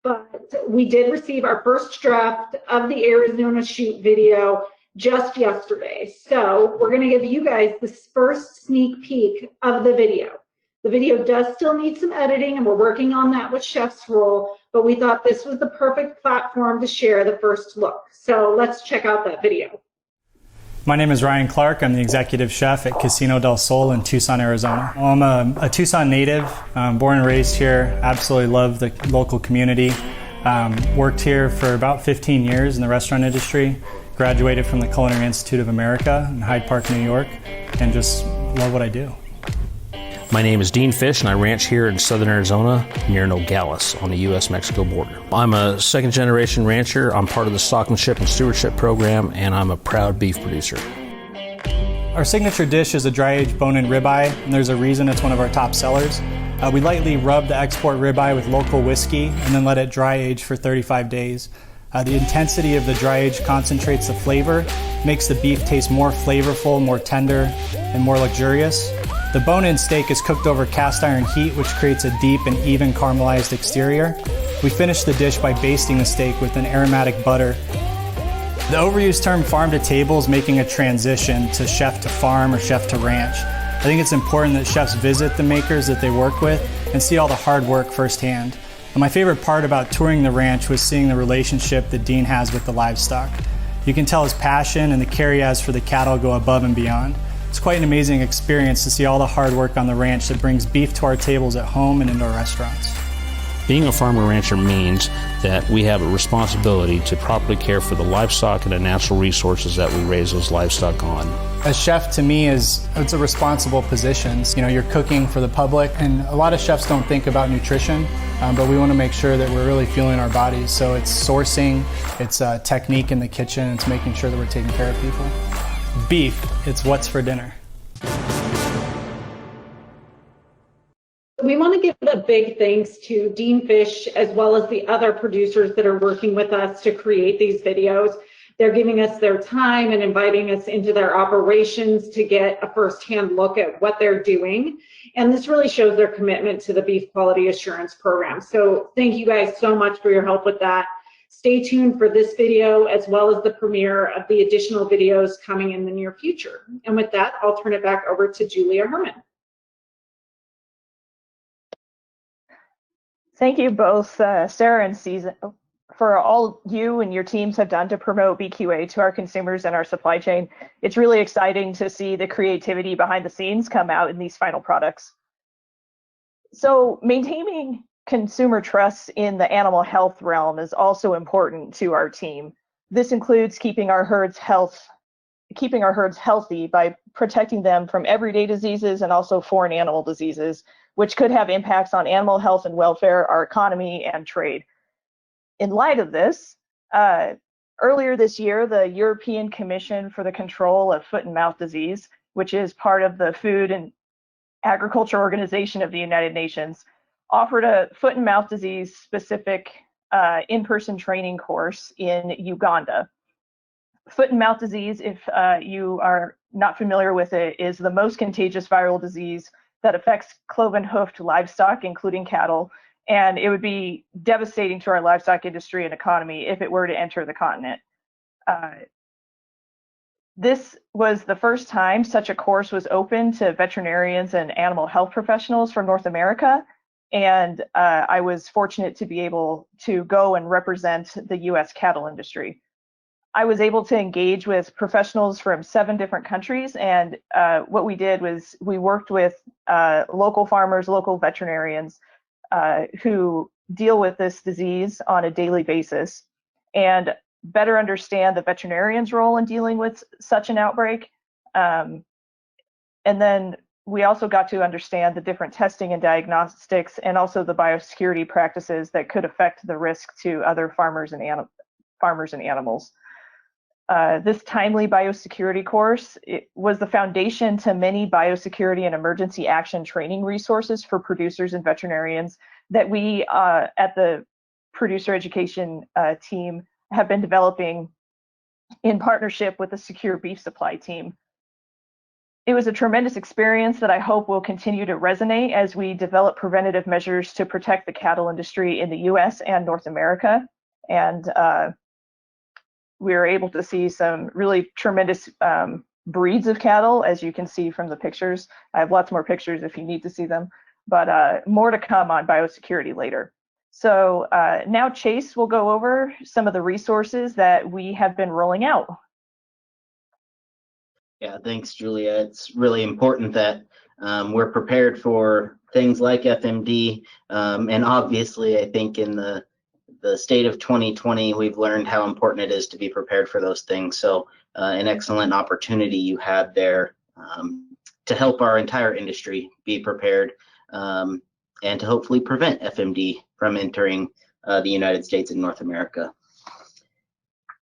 but we did receive our first draft of the Arizona shoot video just yesterday. So we're going to give you guys this first sneak peek of the video. The video does still need some editing, and we're working on that with Chef's Roll, but we thought this was the perfect platform to share the first look. So let's check out that video. My name is Ryan Clark. I'm the executive chef at Casino del Sol in Tucson, Arizona. I'm a Tucson native, born and raised here. Absolutely love the local community. Worked here for about 15 years in the restaurant industry. Graduated from the Culinary Institute of America in Hyde Park, New York, and just love what I do. My name is Dean Fish, and I ranch here in southern Arizona near Nogales on the U.S.-Mexico border. I'm a second-generation rancher. I'm part of the Stockmanship and Stewardship Program, and I'm a proud beef producer. Our signature dish is a dry-aged bone-in ribeye, and there's a reason it's one of our top sellers. We lightly rub the export ribeye with local whiskey and then let it dry-age for 35 days. The intensity of the dry-age concentrates the flavor, makes the beef taste more flavorful, more tender, and more luxurious. The bone-in steak is cooked over cast iron heat, which creates a deep and even caramelized exterior. We finish the dish by basting the steak with an aromatic butter. The overused term farm to table is making a transition to chef to farm or chef to ranch. I think it's important that chefs visit the makers that they work with and see all the hard work firsthand. And my favorite part about touring the ranch was seeing the relationship that Dean has with the livestock. You can tell his passion and the care he has for the cattle go above and beyond. It's quite an amazing experience to see all the hard work on the ranch that brings beef to our tables at home and into our restaurants. Being a farmer rancher means that we have a responsibility to properly care for the livestock and the natural resources that we raise those livestock on. A chef to me it's a responsible position. You know, you're cooking for the public, and a lot of chefs don't think about nutrition, but we want to make sure that we're really fueling our bodies. So it's sourcing, it's technique in the kitchen, it's making sure that we're taking care of people. Beef, it's what's for dinner. We want to give a big thanks to Dean Fish as well as the other producers that are working with us to create these videos. They're giving us their time and inviting us into their operations to get a firsthand look at what they're doing. And this really shows their commitment to the Beef Quality Assurance Program. So thank you guys so much for your help with that. Stay tuned for this video as well as the premiere of the additional videos coming in the near future. And with that, I'll turn it back over to Julia Herman. Thank you both, Sarah and Susan, for all you and your teams have done to promote BQA to our consumers and our supply chain. It's really exciting to see the creativity behind the scenes come out in these final products. So maintaining consumer trust in the animal health realm is also important to our team. This includes keeping our herds healthy by protecting them from everyday diseases and also foreign animal diseases, which could have impacts on animal health and welfare, our economy, and trade. In light of this, earlier this year, the European Commission for the Control of Foot and Mouth Disease, which is part of the Food and Agriculture Organization of the United Nations, offered a foot and mouth disease specific in-person training course in Uganda. Foot and mouth disease, if you are not familiar with it, is the most contagious viral disease that affects cloven-hoofed livestock, including cattle, and it would be devastating to our livestock industry and economy if it were to enter the continent. This was the first time such a course was open to veterinarians and animal health professionals from North America, and I was fortunate to be able to go and represent the US cattle industry. I was able to engage with professionals from 7 different countries, and what we did was we worked with local farmers, local veterinarians who deal with this disease on a daily basis, and better understand the veterinarian's role in dealing with such an outbreak. And then we also got to understand the different testing and diagnostics and also the biosecurity practices that could affect the risk to other farmers and animals. This timely biosecurity course was the foundation to many biosecurity and emergency action training resources for producers and veterinarians that we at the producer education team have been developing in partnership with the Secure Beef Supply team. It was a tremendous experience that I hope will continue to resonate as we develop preventative measures to protect the cattle industry in the US and North America. And we were able to see some really tremendous breeds of cattle, as you can see from the pictures. I have lots more pictures if you need to see them, but more to come on biosecurity later. So now Chase will go over some of the resources that we have been rolling out. Yeah, thanks, Julia. It's really important that we're prepared for things like FMD, and obviously I think in the state of 2020, we've learned how important it is to be prepared for those things. So an excellent opportunity you had there to help our entire industry be prepared and to hopefully prevent FMD from entering the United States and North America.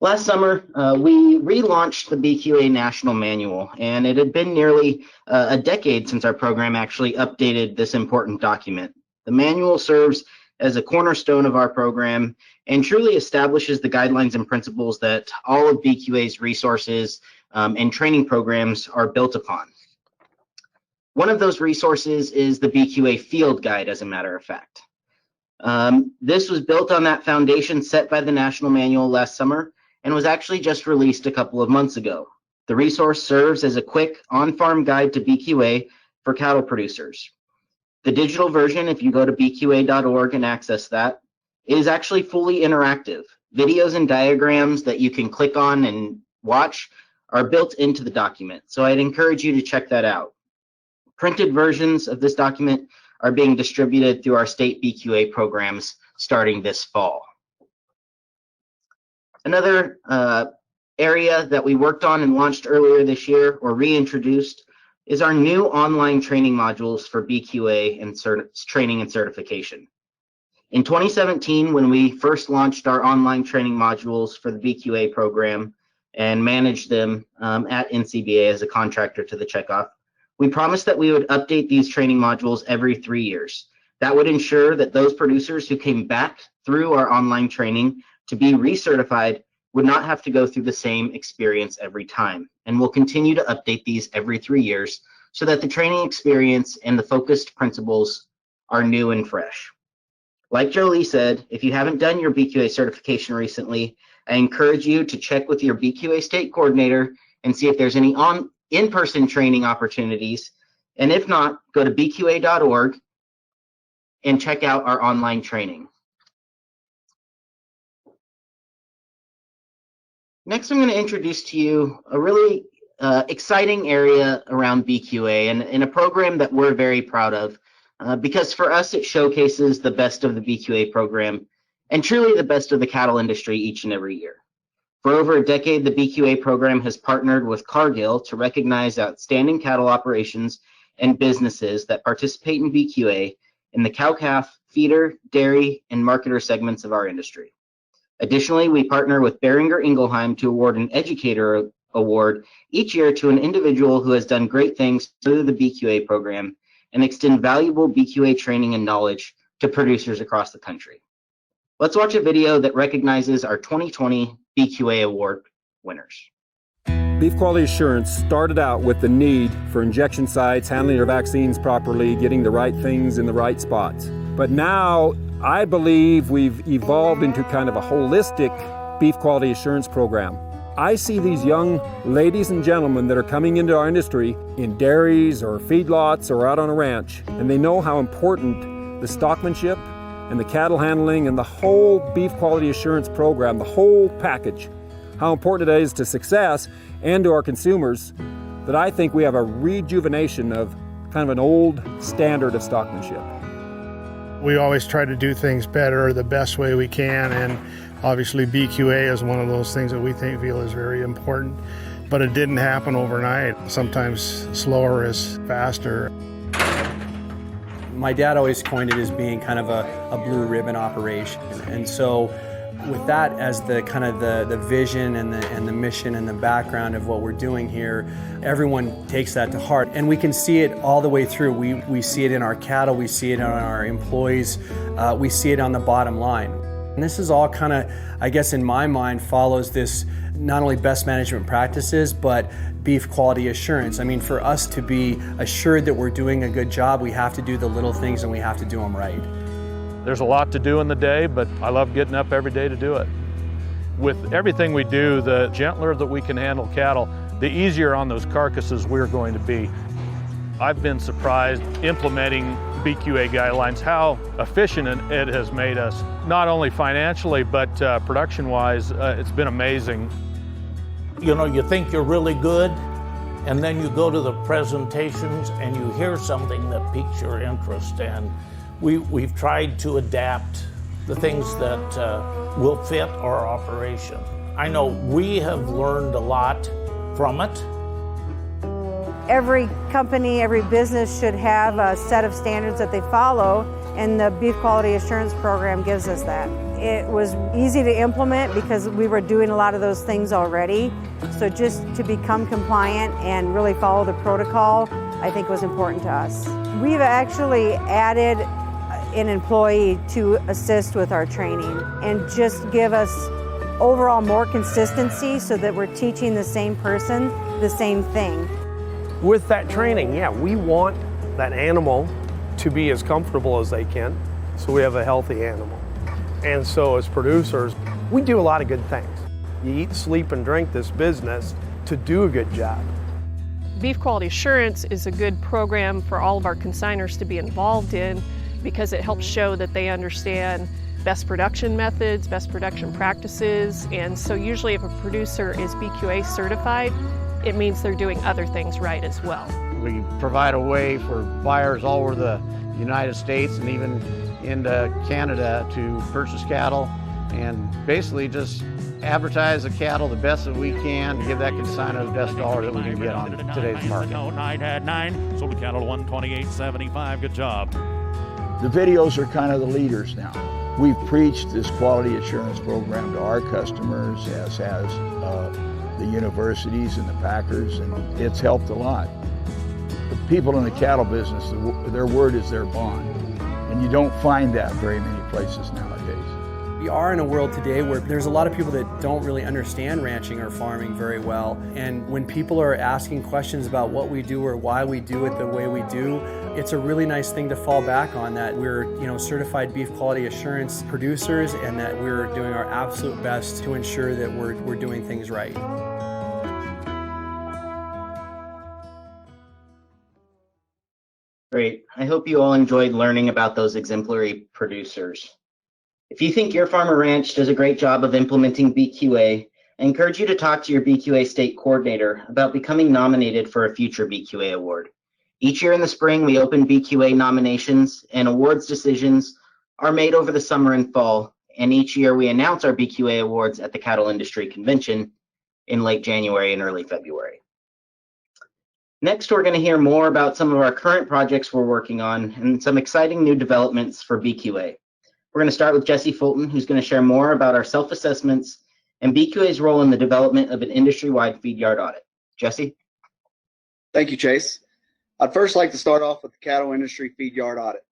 Last summer, we relaunched the BQA National Manual, and it had been nearly a decade since our program actually updated this important document. The manual serves as a cornerstone of our program and truly establishes the guidelines and principles that all of BQA's resources and training programs are built upon. One of those resources is the BQA Field Guide, as a matter of fact. This was built on that foundation set by the National Manual last summer and was actually just released a couple of months ago. The resource serves as a quick on-farm guide to BQA for cattle producers. The digital version, if you go to bqa.org and access that, is actually fully interactive. Videos and diagrams that you can click on and watch are built into the document, so I'd encourage you to check that out. Printed versions of this document are being distributed through our state BQA programs starting this fall. Another area that we worked on and launched earlier this year, or reintroduced, is our new online training modules for BQA and training and certification. In 2017, when we first launched our online training modules for the BQA program and managed them at NCBA as a contractor to the checkoff, we promised that we would update these training modules every 3 years. That would ensure that those producers who came back through our online training to be recertified would not have to go through the same experience every time. And we'll continue to update these every 3 years so that the training experience and the focused principles are new and fresh. Like Jolie said, if you haven't done your BQA certification recently, I encourage you to check with your BQA state coordinator and see if there's any in-person training opportunities. And if not, go to bqa.org and check out our online training. Next, I'm going to introduce to you a really exciting area around BQA and a program that we're very proud of because for us, it showcases the best of the BQA program and truly the best of the cattle industry each and every year. For over a decade, the BQA program has partnered with Cargill to recognize outstanding cattle operations and businesses that participate in BQA in the cow-calf, feeder, dairy, and marketer segments of our industry. Additionally, we partner with Boehringer Ingelheim to award an Educator Award each year to an individual who has done great things through the BQA program and extend valuable BQA training and knowledge to producers across the country. Let's watch a video that recognizes our 2020 BQA Award winners. Beef quality assurance started out with the need for injection sites, handling your vaccines properly, getting the right things in the right spots. But now I believe we've evolved into kind of a holistic beef quality assurance program. I see these young ladies and gentlemen that are coming into our industry in dairies or feedlots or out on a ranch, and they know how important the stockmanship and the cattle handling and the whole beef quality assurance program, the whole package, how important it is to success and to our consumers, that I think we have a rejuvenation of kind of an old standard of stockmanship. We always try to do things better, the best way we can, and obviously BQA is one of those things that we feel is very important. But it didn't happen overnight. Sometimes slower is faster. My dad always coined it as being kind of a blue ribbon operation. And so with that as the kind of the vision and the mission and the background of what we're doing here, everyone takes that to heart. And we can see it all the way through. We see it in our cattle, we see it on our employees, we see it on the bottom line. And this is all kind of, I guess in my mind, follows this not only best management practices, but beef quality assurance. I mean, for us to be assured that we're doing a good job, we have to do the little things and we have to do them right. There's a lot to do in the day, but I love getting up every day to do it. With everything we do, the gentler that we can handle cattle, the easier on those carcasses we're going to be. I've been surprised implementing BQA guidelines, how efficient it has made us, not only financially, but production-wise. It's been amazing. You know, you think you're really good, and then you go to the presentations and you hear something that piques your interest. And we've tried to adapt the things that will fit our operation. I know we have learned a lot from it. Every company, every business should have a set of standards that they follow, and the Beef Quality Assurance Program gives us that. It was easy to implement because we were doing a lot of those things already. So just to become compliant and really follow the protocol, I think was important to us. We've actually added an employee to assist with our training and just give us overall more consistency so that we're teaching the same person the same thing. With that training, yeah, we want that animal to be as comfortable as they can, so we have a healthy animal. And so as producers, we do a lot of good things. You eat, sleep, and drink this business to do a good job. Beef Quality Assurance is a good program for all of our consignors to be involved in because it helps show that they understand best production methods, best production practices, and so usually if a producer is BQA certified, it means they're doing other things right as well. We provide a way for buyers all over the United States and even into Canada to purchase cattle and basically just advertise the cattle the best that we can to give that consignor the best dollar that we can get on today's market. Night had 9, sold the cattle 128.75. Good job. The videos are kind of the leaders now. We've preached this quality assurance program to our customers, as has the universities and the packers, and it's helped a lot. The people in the cattle business, their word is their bond, and you don't find that very many places nowadays. We are in a world today where there's a lot of people that don't really understand ranching or farming very well, and when people are asking questions about what we do or why we do it the way we do, it's a really nice thing to fall back on, that we're certified beef quality assurance producers and that we're doing our absolute best to ensure that we're doing things right. Great. I hope you all enjoyed learning about those exemplary producers. If you think your farm or ranch does a great job of implementing BQA, I encourage you to talk to your BQA state coordinator about becoming nominated for a future BQA award. Each year in the spring, we open BQA nominations, and awards decisions are made over the summer and fall. And each year we announce our BQA awards at the Cattle Industry Convention in late January and early February. Next, we're going to hear more about some of our current projects we're working on and some exciting new developments for BQA. We're going to start with Jesse Fulton, who's going to share more about our self-assessments and BQA's role in the development of an industry-wide feed yard audit. Jesse? Thank you, Chase. I'd first like to start off with the Cattle Industry Feedyard Audit.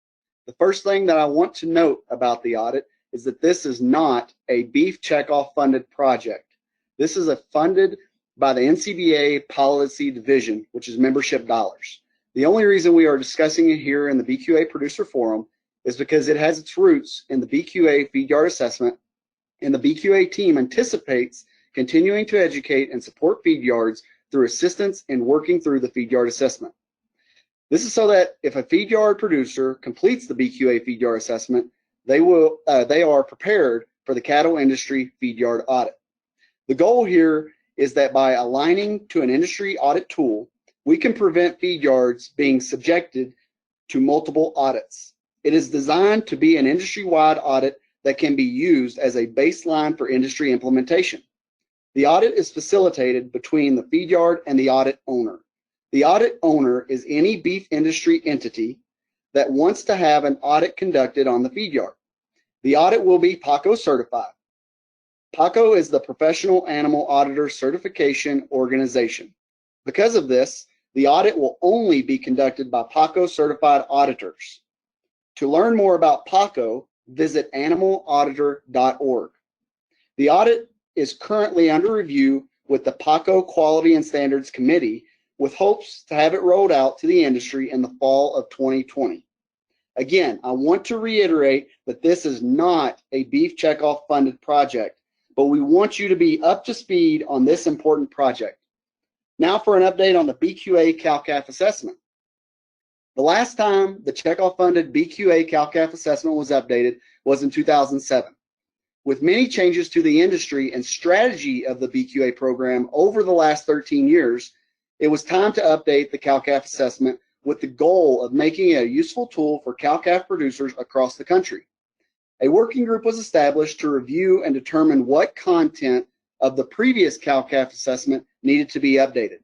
The first thing that I want to note about the audit is that this is not a beef checkoff funded project. This is funded by the NCBA Policy Division, which is membership dollars. The only reason we are discussing it here in the BQA Producer Forum is because it has its roots in the BQA Feed Yard Assessment, and the BQA team anticipates continuing to educate and support feed yards through assistance in working through the feed yard assessment. This is so that if a feed yard producer completes the BQA Feed Yard Assessment, they are prepared for the Cattle Industry Feed Yard Audit. The goal here is that by aligning to an industry audit tool, we can prevent feed yards being subjected to multiple audits. It is designed to be an industry-wide audit that can be used as a baseline for industry implementation. The audit is facilitated between the feed yard and the audit owner. The audit owner is any beef industry entity that wants to have an audit conducted on the feed yard. The audit will be PACO certified. PACO is the Professional Animal Auditor Certification Organization. Because of this, the audit will only be conducted by PACO certified auditors. To learn more about PACO, visit animalauditor.org. The audit is currently under review with the PACO Quality and Standards Committee, with hopes to have it rolled out to the industry in the fall of 2020. Again, I want to reiterate that this is not a beef checkoff funded project, but we want you to be up to speed on this important project. Now for an update on the BQA CalCAF assessment. The last time the checkoff funded BQA CalCAF assessment was updated was in 2007. With many changes to the industry and strategy of the BQA program over the last 13 years, it was time to update the CalCAF assessment with the goal of making it a useful tool for CalCAF producers across the country. A working group was established to review and determine what content of the previous CalCAF assessment needed to be updated.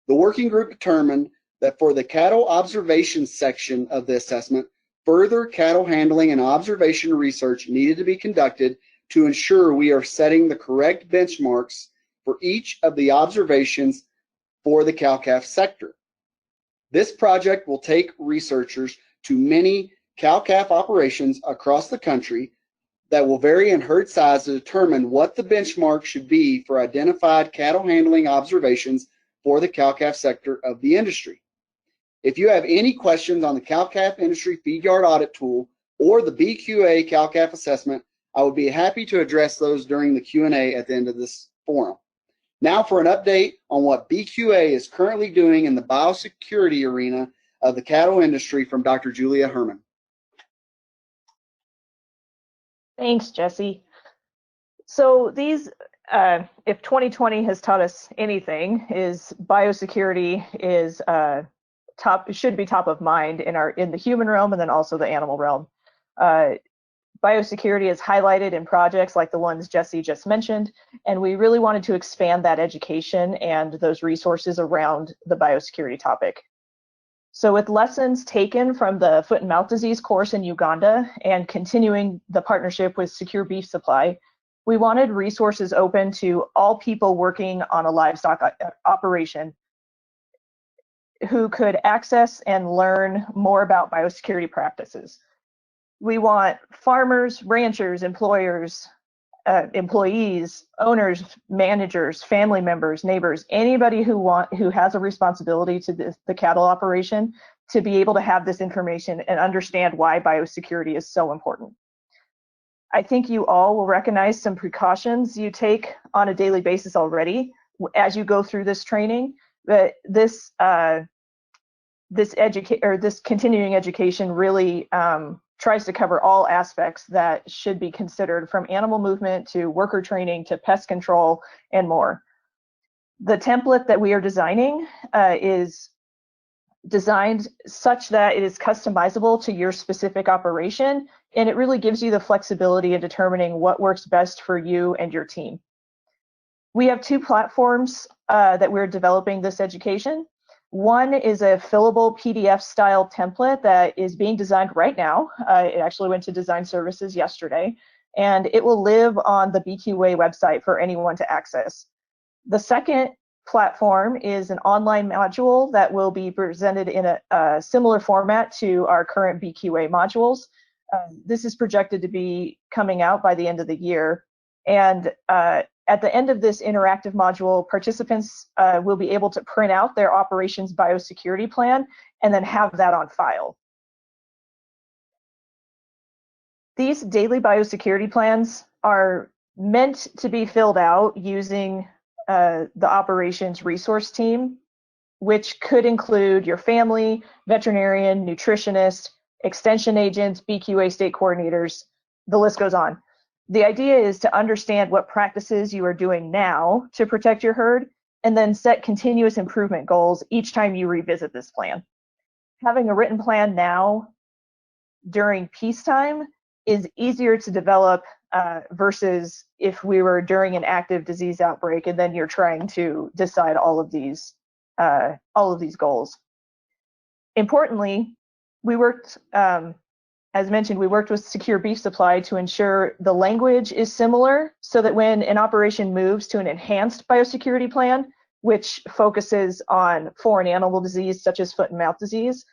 The working group determined that for the cattle observation section of the assessment, further cattle handling and observation research needed to be conducted to ensure we are setting the correct benchmarks for each of the observations for the cow-calf sector. This project will take researchers to many cow-calf operations across the country that will vary in herd size to determine what the benchmark should be for identified cattle handling observations for the cow-calf sector of the industry. If you have any questions on the cow-calf industry feed yard audit tool or the BQA cow-calf assessment, I would be happy to address those during the Q&A at the end of this forum. Now for an update on what BQA is currently doing in the biosecurity arena of the cattle industry from Dr. Julia Herman. Thanks, Jesse. So these, if 2020 has taught us anything, is biosecurity is should be top of mind in the human realm and then also the animal realm. Biosecurity is highlighted in projects like the ones Jesse just mentioned, and we really wanted to expand that education and those resources around the biosecurity topic. So with lessons taken from the foot and mouth disease course in Uganda and continuing the partnership with Secure Beef Supply, we wanted resources open to all people working on a livestock operation who could access and learn more about biosecurity practices. We want farmers, ranchers, employers, employees, owners, managers, family members, neighbors, anybody who has a responsibility to the cattle operation to be able to have this information and understand why biosecurity is so important. I think you all will recognize some precautions you take on a daily basis already as you go through this training. But this this continuing education really tries to cover all aspects that should be considered, from animal movement to worker training to pest control and more. The template that we are designing is designed such that it is customizable to your specific operation, and it really gives you the flexibility in determining what works best for you and your team. We have two platforms that we're developing this education. One is a fillable PDF style template that is being designed right now. It actually went to design services yesterday, and it will live on the BQA website for anyone to access. The second platform is an online module that will be presented in a similar format to our current BQA modules. This is projected to be coming out by the end of the year. And at the end of this interactive module, participants will be able to print out their operations biosecurity plan and then have that on file. These daily biosecurity plans are meant to be filled out using the operations resource team, which could include your family, veterinarian, nutritionist, extension agents, BQA state coordinators, the list goes on. The idea is to understand what practices you are doing now to protect your herd, and then set continuous improvement goals each time you revisit this plan. Having a written plan now during peacetime is easier to develop versus if we were during an active disease outbreak and then you're trying to decide all of these goals. Importantly, we worked, as mentioned, we worked with Secure Beef Supply to ensure the language is similar so that when an operation moves to an enhanced biosecurity plan, which focuses on foreign animal disease such as foot and mouth disease,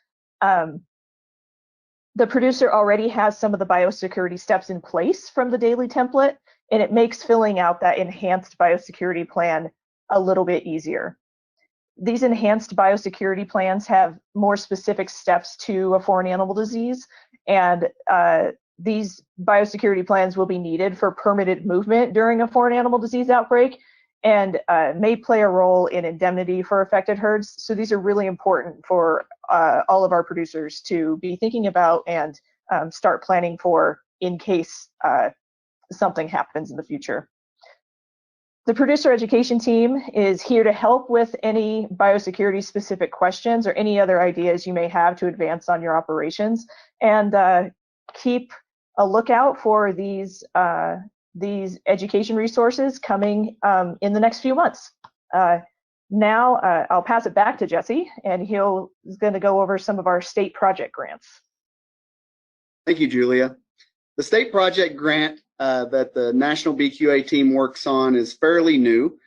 the producer already has some of the biosecurity steps in place from the daily template, and it makes filling out that enhanced biosecurity plan a little bit easier. These enhanced biosecurity plans have more specific steps to a foreign animal disease, and these biosecurity plans will be needed for permitted movement during a foreign animal disease outbreak and may play a role in indemnity for affected herds. So these are really important for all of our producers to be thinking about and start planning for in case something happens in the future. The producer education team is here to help with any biosecurity specific questions or any other ideas you may have to advance on your operations, and keep a lookout for these education resources coming in the next few months. Now I'll pass it back to Jesse, and he's going to go over some of our state project grants. Thank you, Julia. The state project grant that the National BQA team works on is fairly new.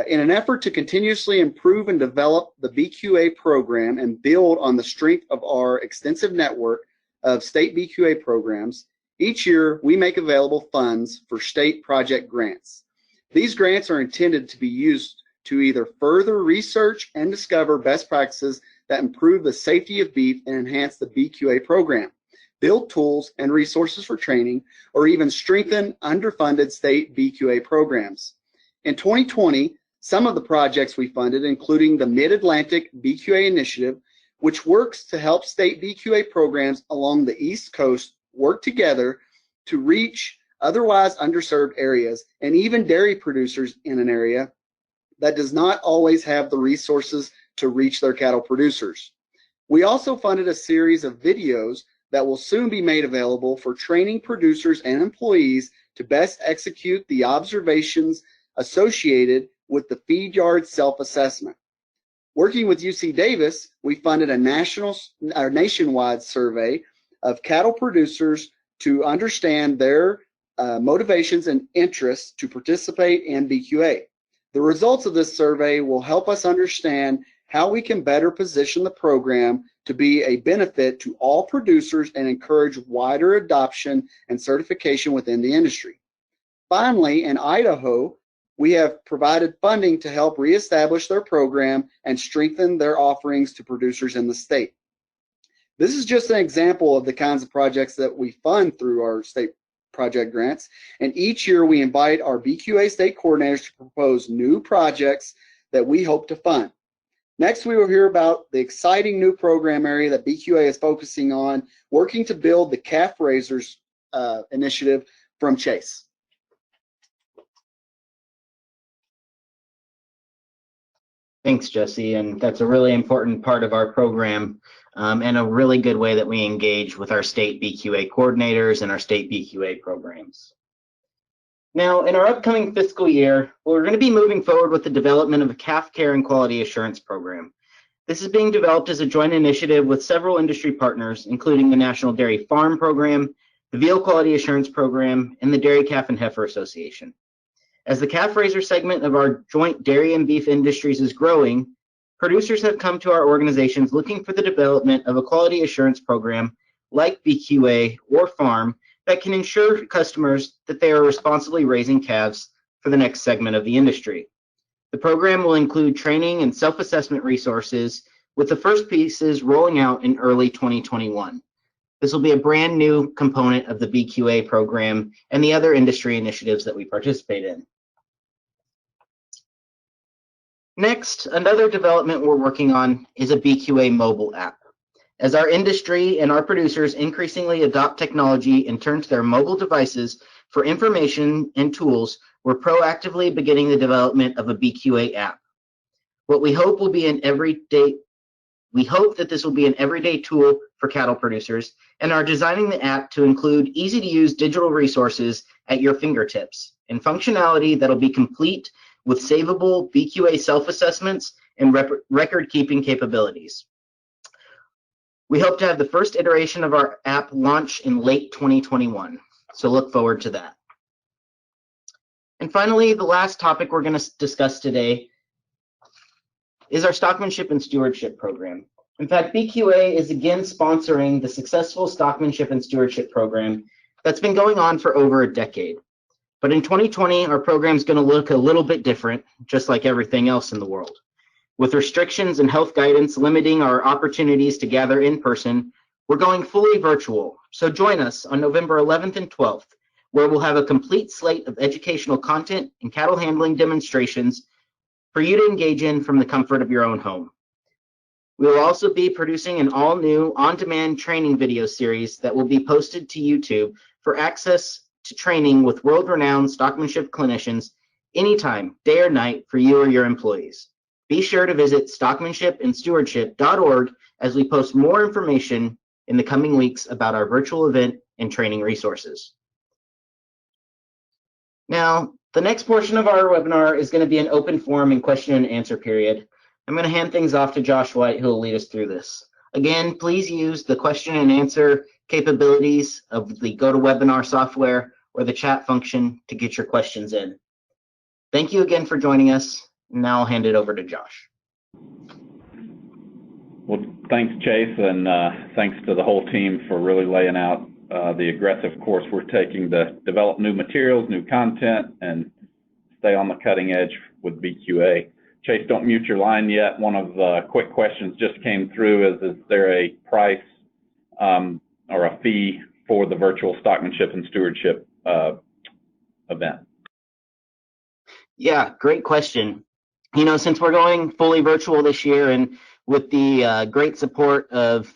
In an effort to continuously improve and develop the BQA program and build on the strength of our extensive network of state BQA programs, each year we make available funds for state project grants. These grants are intended to be used to either further research and discover best practices that improve the safety of beef and enhance the BQA program, build tools and resources for training, or even strengthen underfunded state BQA programs. In 2020, some of the projects we funded, including the Mid-Atlantic BQA Initiative, which works to help state BQA programs along the East Coast work together to reach otherwise underserved areas, and even dairy producers in an area that does not always have the resources to reach their cattle producers. We also funded a series of videos that will soon be made available for training producers and employees to best execute the observations associated with the feed yard self-assessment. Working with UC Davis, we funded a nationwide survey of cattle producers to understand their motivations and interests to participate in BQA. The results of this survey will help us understand how we can better position the program to be a benefit to all producers and encourage wider adoption and certification within the industry. Finally, in Idaho, we have provided funding to help reestablish their program and strengthen their offerings to producers in the state. This is just an example of the kinds of projects that we fund through our state project grants, and each year we invite our BQA state coordinators to propose new projects that we hope to fund. Next, we will hear about the exciting new program area that BQA is focusing on, working to build the calf raisers initiative from Chase. Thanks, Jesse, and that's a really important part of our program and a really good way that we engage with our state BQA coordinators and our state BQA programs. Now, in our upcoming fiscal year, we're going to be moving forward with the development of a calf care and quality assurance program. This is being developed as a joint initiative with several industry partners, including the National Dairy Farm Program, the Veal Quality Assurance Program, and the Dairy Calf and Heifer Association. As the calf raiser segment of our joint dairy and beef industries is growing, producers have come to our organizations looking for the development of a quality assurance program like BQA or FARM that can ensure customers that they are responsibly raising calves for the next segment of the industry. The program will include training and self-assessment resources, with the first pieces rolling out in early 2021. This will be a brand new component of the BQA program and the other industry initiatives that we participate in. Next, another development we're working on is a BQA mobile app. As our industry and our producers increasingly adopt technology and turn to their mobile devices for information and tools, we're proactively beginning the development of a BQA app. What we hope will be we hope that this will be an everyday tool for cattle producers and are designing the app to include easy-to-use digital resources at your fingertips and functionality that'll be complete with savable BQA self-assessments and record-keeping capabilities. We hope to have the first iteration of our app launch in late 2021, so look forward to that. And finally, the last topic we're going to discuss today is our Stockmanship and Stewardship program. In fact, BQA is again sponsoring the successful Stockmanship and Stewardship program that's been going on for over a decade. But in 2020, our program is going to look a little bit different, just like everything else in the world. With restrictions and health guidance limiting our opportunities to gather in person, we're going fully virtual. So join us on November 11th and 12th, where we'll have a complete slate of educational content and cattle handling demonstrations for you to engage in from the comfort of your own home. We will also be producing an all-new on-demand training video series that will be posted to YouTube for access to training with world-renowned stockmanship clinicians anytime, day or night, for you or your employees. Be sure to visit stockmanshipandstewardship.org as we post more information in the coming weeks about our virtual event and training resources. Now, the next portion of our webinar is going to be an open forum and question and answer period. I'm going to hand things off to Josh White, who will lead us through this. Again, please use the question and answer capabilities of the GoToWebinar software or the chat function to get your questions in. Thank you again for joining us. Now I'll hand it over to Josh. Well, thanks, Chase, and thanks to the whole team for really laying out the aggressive course we're taking to develop new materials, new content, and stay on the cutting edge with BQA. Chase, don't mute your line yet. One of the quick questions just came through is there a price or a fee for the virtual Stockmanship and Stewardship event? Yeah, great question. You know, since we're going fully virtual this year and with the great support of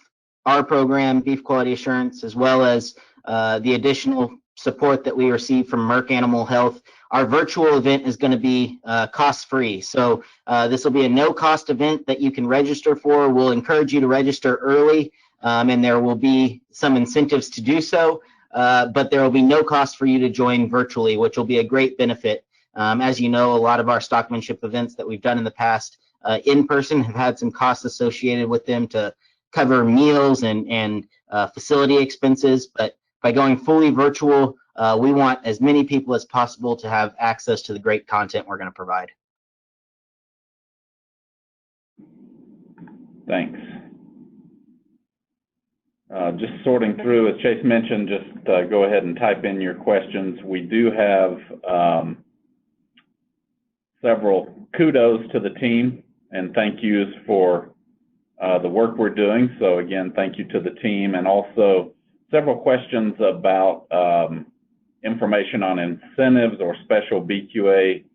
our program, Beef Quality Assurance, as well as the additional support that we receive from Merck Animal Health, our virtual event is going to be cost-free. So this will be a no-cost event that you can register for. We'll encourage you to register early, and there will be some incentives to do so, but there will be no cost for you to join virtually, which will be a great benefit. As you know, a lot of our stockmanship events that we've done in the past in person have had some costs associated with them to cover meals and facility expenses, but by going fully virtual, we want as many people as possible to have access to the great content we're going to provide. Thanks. Just sorting through, as Chase mentioned, just go ahead and type in your questions. We do have several kudos to the team and thank yous for the work we're doing. So again, thank you to the team, and also several questions about information on incentives or special BQA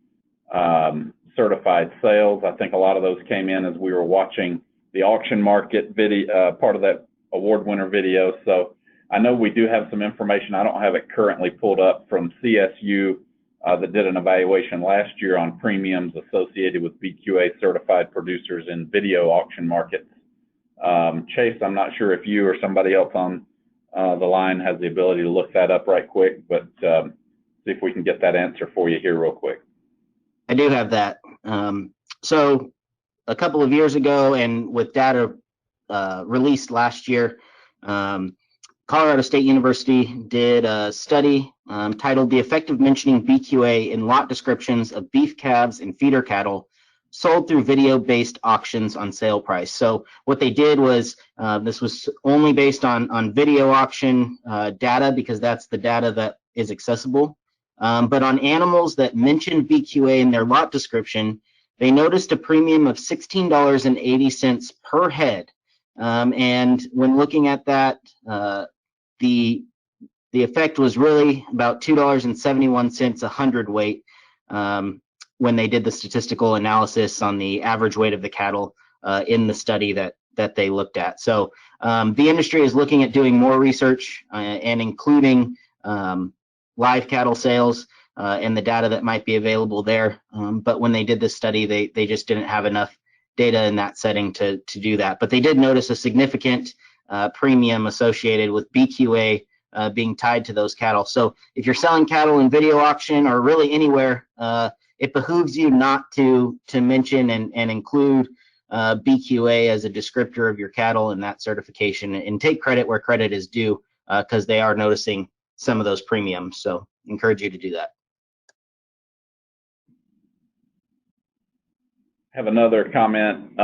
certified sales. I think a lot of those came in as we were watching the auction market video, part of that award winner video. So I know we do have some information. I don't have it currently pulled up from CSU that did an evaluation last year on premiums associated with BQA certified producers in video auction markets. Chase, I'm not sure if you or somebody else on the line has the ability to look that up right quick, but see if we can get that answer for you here real quick. I do have that. So a couple of years ago, and with data released last year, Colorado State University did a study titled "The Effect of Mentioning BQA in Lot Descriptions of Beef Calves and Feeder Cattle Sold Through Video-Based Auctions on Sale Price." So what they did was, this was only based on video auction data, because that's the data that is accessible. But on animals that mentioned BQA in their lot description, they noticed a premium of $16.80 per head. And when looking at that, the effect was really about $2.71 a hundredweight when they did the statistical analysis on the average weight of the cattle in the study that they looked at. So the industry is looking at doing more research and including live cattle sales and the data that might be available there. But when they did this study, they just didn't have enough data in that setting to do that. But they did notice a significant premium associated with BQA being tied to those cattle. So if you're selling cattle in video auction or really anywhere, it behooves you not to mention and include BQA as a descriptor of your cattle in that certification, and take credit where credit is due, because they are noticing some of those premiums. So encourage you to do that. Have another comment,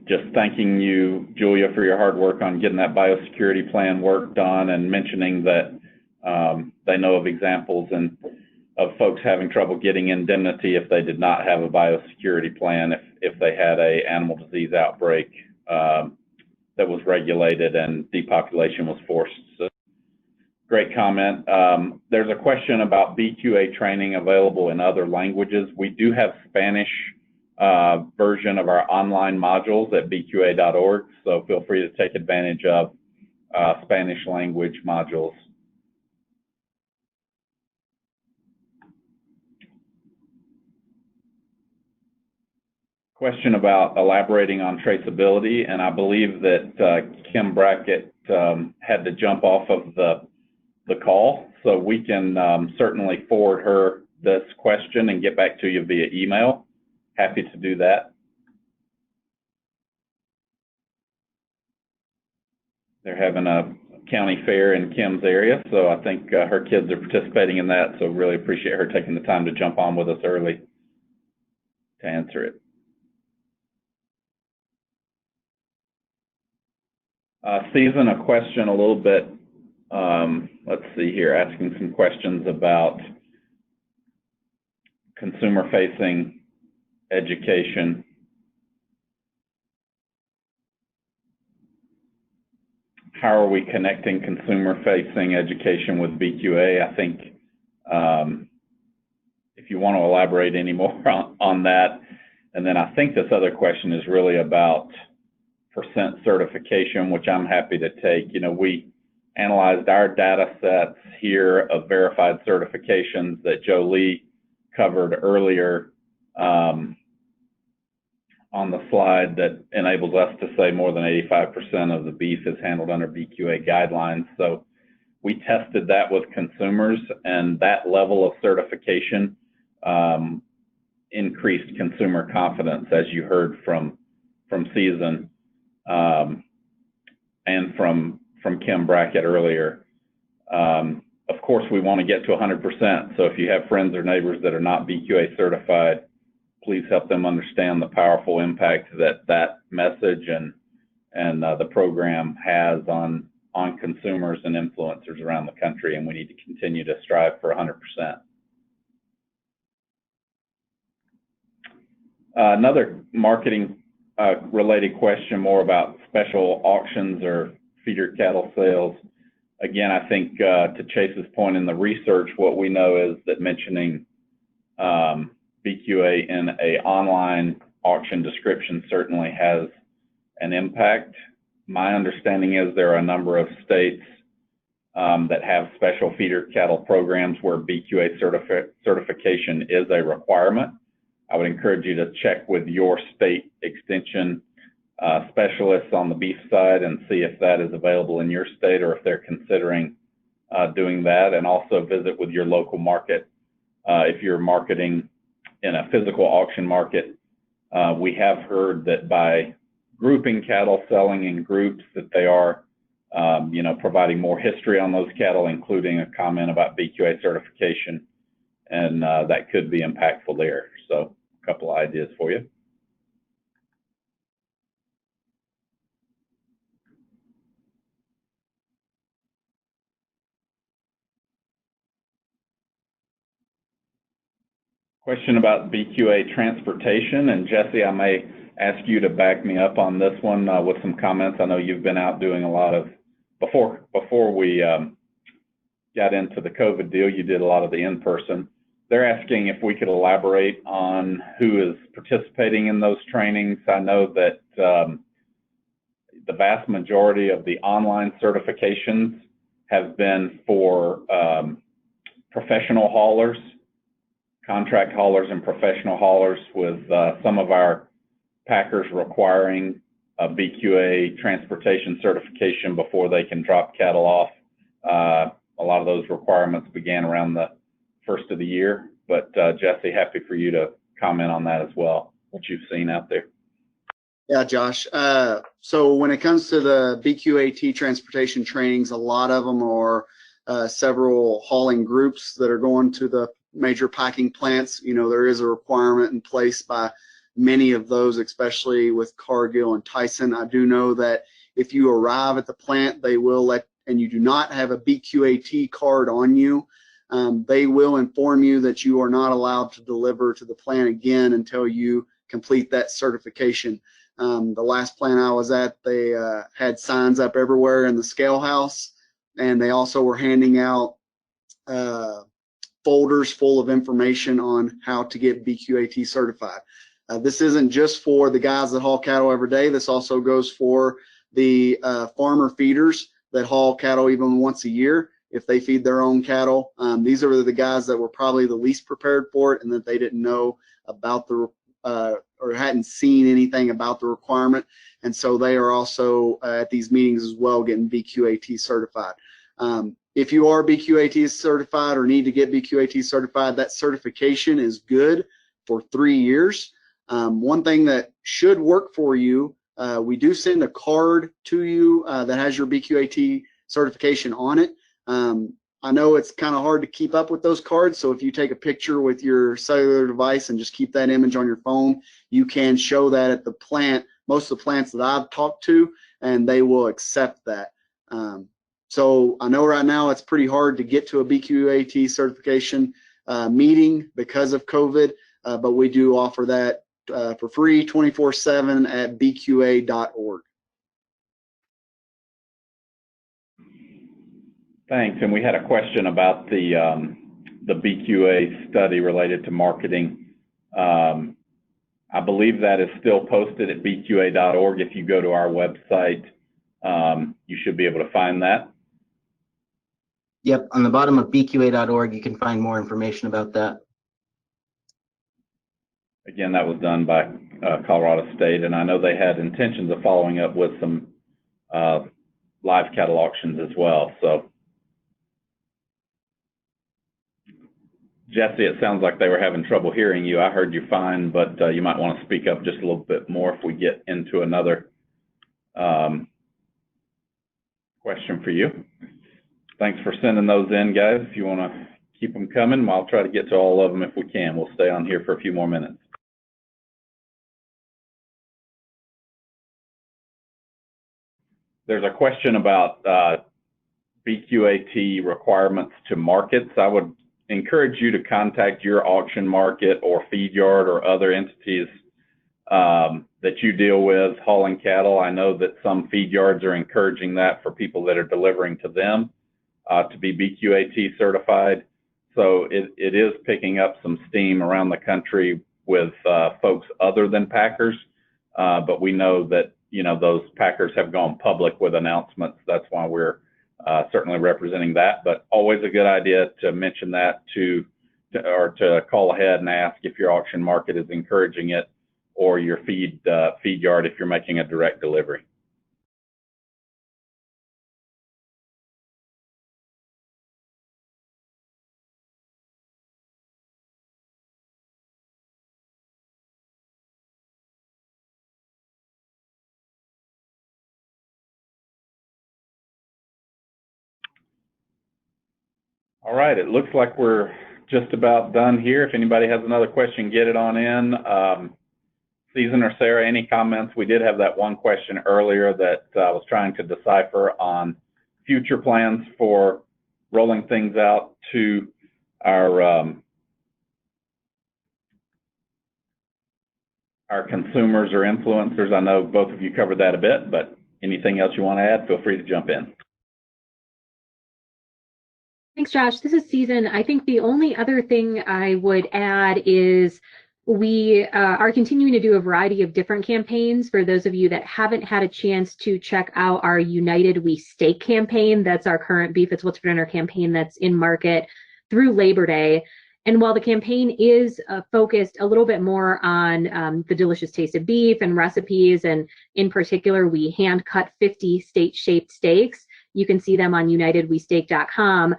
just thanking you, Julia, for your hard work on getting that biosecurity plan work done, and mentioning that they know of examples of folks having trouble getting indemnity if they did not have a biosecurity plan, if they had a animal disease outbreak that was regulated and depopulation was forced. So, great comment. There's a question about BQA training available in other languages. We do have Spanish version of our online modules at bqa.org, so feel free to take advantage of Spanish language modules. Question about elaborating on traceability, and I believe that Kim Brackett had to jump off of the call, so we can certainly forward her this question and get back to you via email. Happy to do that. They're having a county fair in Kim's area, so I think her kids are participating in that, so really appreciate her taking the time to jump on with us early to answer it. Susan, a question a little bit, let's see here, asking some questions about consumer-facing education. How are we connecting consumer-facing education with BQA? I think if you want to elaborate any more on that. And then I think this other question is really about percent certification, which I'm happy to take. You know, we analyzed our data sets here of verified certifications that Joe Lee covered earlier on the slide, that enables us to say more than 85% of the beef is handled under BQA guidelines. So we tested that with consumers, and that level of certification increased consumer confidence, as you heard from Susan and from Kim Brackett earlier. Of course, we want to get to 100%. So if you have friends or neighbors that are not BQA certified, please help them understand the powerful impact that message and the program has on consumers and influencers around the country, and we need to continue to strive for 100%. Another marketing related question, more about special auctions or feeder cattle sales. Again, I think to Chase's point in the research, what we know is that mentioning BQA in a online auction description certainly has an impact. My understanding is there are a number of states that have special feeder cattle programs where BQA certification is a requirement. I would encourage you to check with your state extension specialists on the beef side and see if that is available in your state or if they're considering doing that, and also visit with your local market. If you're marketing in a physical auction market, we have heard that by grouping cattle, selling in groups, that they are providing more history on those cattle, including a comment about BQA certification, and that could be impactful there. So a couple of ideas for you. Question about BQA transportation, and Jesse, I may ask you to back me up on this one with some comments. I know you've been out doing a lot of, before we got into the COVID deal, you did a lot of the in-person. They're asking if we could elaborate on who is participating in those trainings. I know that the vast majority of the online certifications have been for professional haulers, contract haulers and professional haulers, with some of our packers requiring a BQA transportation certification before they can drop cattle off. A lot of those requirements began around the first of the year, but Jesse, happy for you to comment on that as well, what you've seen out there. Yeah, Josh. So when it comes to the BQAT transportation trainings, a lot of them are several hauling groups that are going to the major packing plants. You know, there is a requirement in place by many of those, especially with Cargill and Tyson. I do know that if you arrive at the plant, they will let, and you do not have a BQAT card on you, they will inform you that you are not allowed to deliver to the plant again until you complete that certification. The last plant I was at, they had signs up everywhere in the scale house, and they also were handing out folders full of information on how to get BQAT certified. This isn't just for the guys that haul cattle every day. This also goes for the farmer feeders that haul cattle even once a year if they feed their own cattle. These are the guys that were probably the least prepared for it, and that they didn't know about the or hadn't seen anything about the requirement, and so they are also at these meetings as well getting BQAT certified. If you are BQAT certified or need to get BQAT certified, that certification is good for 3 years. One thing that should work for you, we do send a card to you that has your BQAT certification on it. I know it's kind of hard to keep up with those cards, so if you take a picture with your cellular device and just keep that image on your phone, you can show that at the plant, most of the plants that I've talked to, and they will accept that. So I know right now it's pretty hard to get to a BQAT certification meeting because of COVID, but we do offer that for free 24/7 at bqa.org. Thanks. And we had a question about the BQA study related to marketing. I believe that is still posted at bqa.org. If you go to our website, you should be able to find that. Yep, on the bottom of bqa.org, you can find more information about that. Again, that was done by Colorado State, and I know they had intentions of following up with some live cattle auctions as well. So, Jesse, it sounds like they were having trouble hearing you. I heard you fine, but you might want to speak up just a little bit more if we get into another question for you. Thanks for sending those in, guys. If you want to keep them coming, I'll try to get to all of them if we can. We'll stay on here for a few more minutes. There's a question about BQAT requirements to markets. I would encourage you to contact your auction market or feed yard or other entities that you deal with hauling cattle. I know that some feed yards are encouraging that for people that are delivering to them to be BQAT certified. So it is picking up some steam around the country with folks other than packers, but we know that, you know, those packers have gone public with announcements. That's why we're certainly representing that, but always a good idea to mention that or to call ahead and ask if your auction market is encouraging it, or your feed yard if you're making a direct delivery. All right, it looks like we're just about done here. If anybody has another question, get it on in. Susan or Sarah, any comments? We did have that one question earlier that I was trying to decipher on future plans for rolling things out to our consumers or influencers. I know both of you covered that a bit, but anything else you want to add, feel free to jump in. Thanks, Josh. This is Susan. I think the only other thing I would add is we are continuing to do a variety of different campaigns. For those of you that haven't had a chance to check out our United We Steak campaign, that's our current Beef It's What's for Dinner campaign that's in market through Labor Day. And while the campaign is focused a little bit more on the delicious taste of beef and recipes, and in particular, we hand cut 50 state-shaped steaks. You can see them on unitedwesteak.com.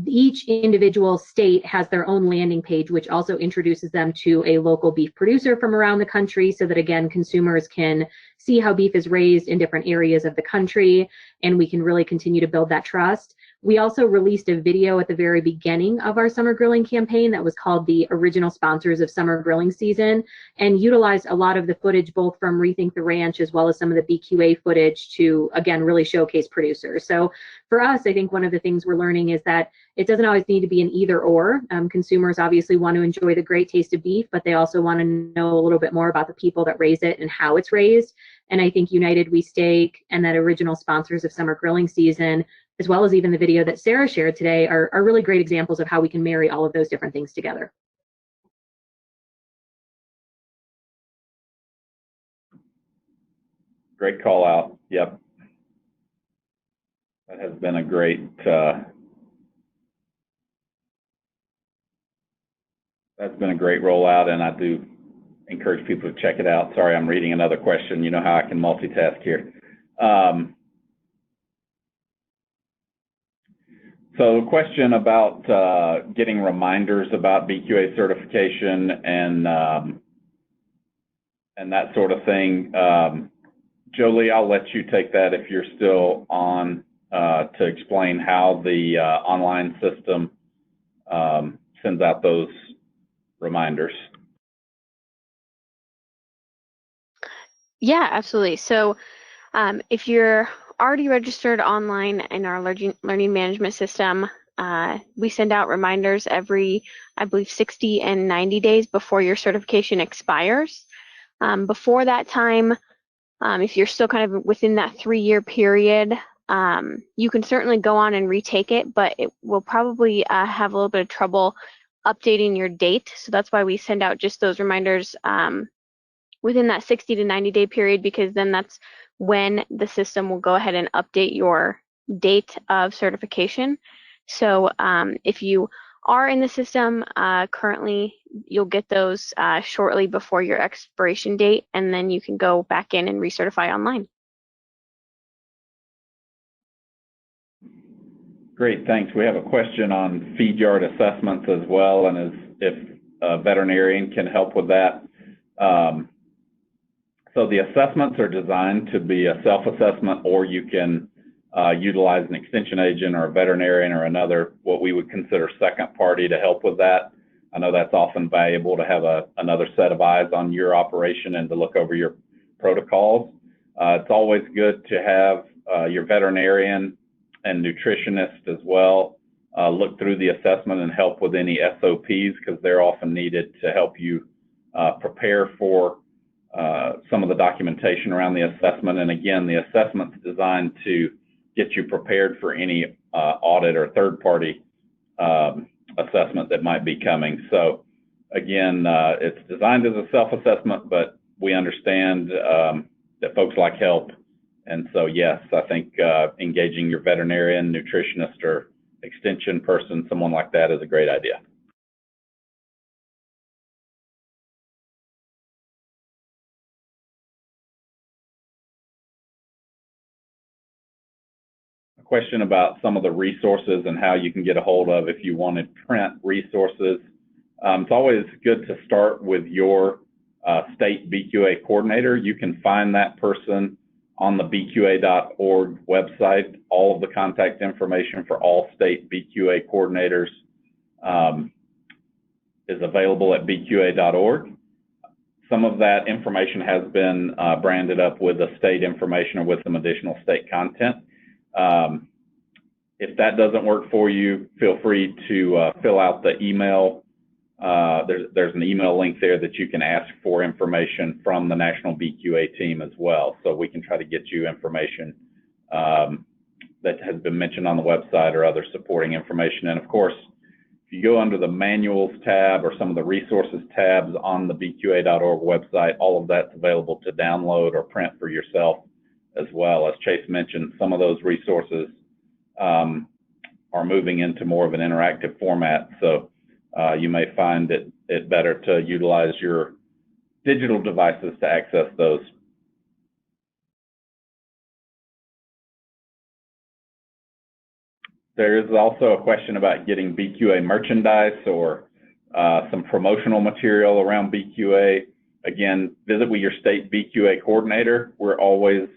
Each individual state has their own landing page, which also introduces them to a local beef producer from around the country, so that, again, consumers can see how beef is raised in different areas of the country, and we can really continue to build that trust. We also released a video at the very beginning of our summer grilling campaign that was called the Original Sponsors of Summer Grilling Season, and utilized a lot of the footage both from Rethink the Ranch as well as some of the BQA footage to, again, really showcase producers. So for us, I think one of the things we're learning is that it doesn't always need to be an either or. Consumers obviously want to enjoy the great taste of beef, but they also want to know a little bit more about the people that raise it and how it's raised. And I think United We Steak and that Original Sponsors of Summer Grilling Season, as well as even the video that Sarah shared today, are really great examples of how we can marry all of those different things together. Great call out. Yep. That has been a great that's been a great rollout, and I do encourage people to check it out. Sorry, I'm reading another question. You know how I can multitask here. So a question about getting reminders about BQA certification and that sort of thing. Jolie, I'll let you take that if you're still on to explain how the online system sends out those reminders. Yeah, absolutely. So if you're already registered online in our learning management system, we send out reminders every, I believe, 60 and 90 days before your certification expires. Before that time, if you're still kind of within that 3-year period, you can certainly go on and retake it, but it will probably have a little bit of trouble updating your date. So that's why we send out just those reminders within that 60 to 90 day period, because then that's when the system will go ahead and update your date of certification. So if you are in the system currently, you'll get those shortly before your expiration date, and then you can go back in and recertify online. Great, thanks. We have a question on feed yard assessments as well, and if a veterinarian can help with that. So the assessments are designed to be a self-assessment, or you can utilize an extension agent or a veterinarian or another, what we would consider second party, to help with that. I know that's often valuable to have another set of eyes on your operation and to look over your protocols. It's always good to have your veterinarian and nutritionist as well look through the assessment and help with any SOPs, because they're often needed to help you prepare for some of the documentation around the assessment. And again, the assessment's designed to get you prepared for any audit or third-party assessment that might be coming. So again, it's designed as a self-assessment, but we understand that folks like help. And so, yes, I think engaging your veterinarian, nutritionist, or extension person, someone like that, is a great idea. A question about some of the resources and how you can get a hold of if you wanted print resources. It's always good to start with your state BQA coordinator. You can find that person on the BQA.org website. All of the contact information for all state BQA coordinators is available at BQA.org. Some of that information has been branded up with the state information or with some additional state content. If that doesn't work for you, feel free to fill out the email. There's an email link there that you can ask for information from the National BQA team as well. So we can try to get you information that has been mentioned on the website or other supporting information. And of course, if you go under the manuals tab or some of the resources tabs on the BQA.org website, all of that's available to download or print for yourself as well. As Chase mentioned, some of those resources are moving into more of an interactive format. So you may find it better to utilize your digital devices to access those. There is also a question about getting BQA merchandise or some promotional material around BQA. Again, visit with your state BQA coordinator. We're always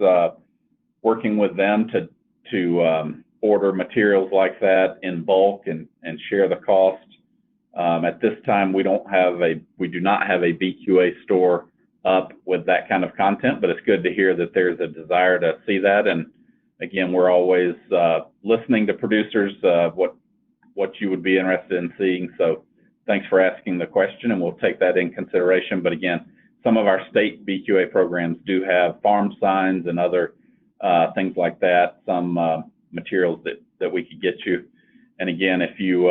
working with them to order materials like that in bulk and share the cost. At this time, we do not have a BQA store up with that kind of content, but it's good to hear that there's a desire to see that. And again, we're always listening to producers, what you would be interested in seeing. So thanks for asking the question, and we'll take that in consideration. But again, some of our state BQA programs do have farm signs and other things like that, some materials that we could get you. And again, if you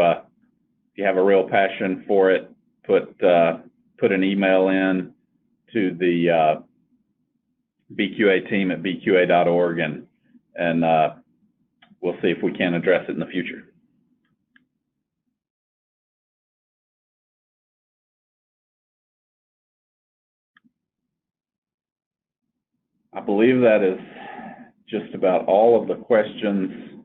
have a real passion for it, put an email in to the BQA team at BQA.org, and we'll see if we can address it in the future. I believe that is just about all of the questions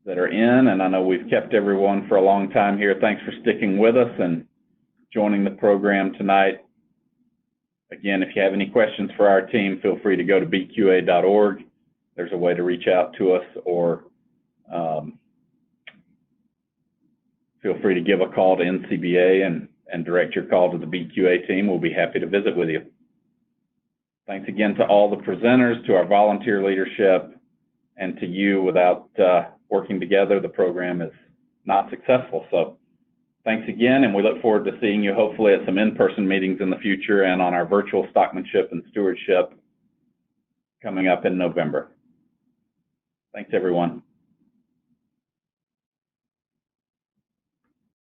that are in, and I know we've kept everyone for a long time here. Thanks for sticking with us and joining the program tonight. Again, if you have any questions for our team, feel free to go to bqa.org. There's a way to reach out to us, or feel free to give a call to NCBA and direct your call to the BQA team. We'll be happy to visit with you. Thanks again to all the presenters, to our volunteer leadership, and to you. Without working together, the program is not successful. So thanks again, and we look forward to seeing you hopefully at some in-person meetings in the future and on our virtual stockmanship and stewardship coming up in November. Thanks, everyone.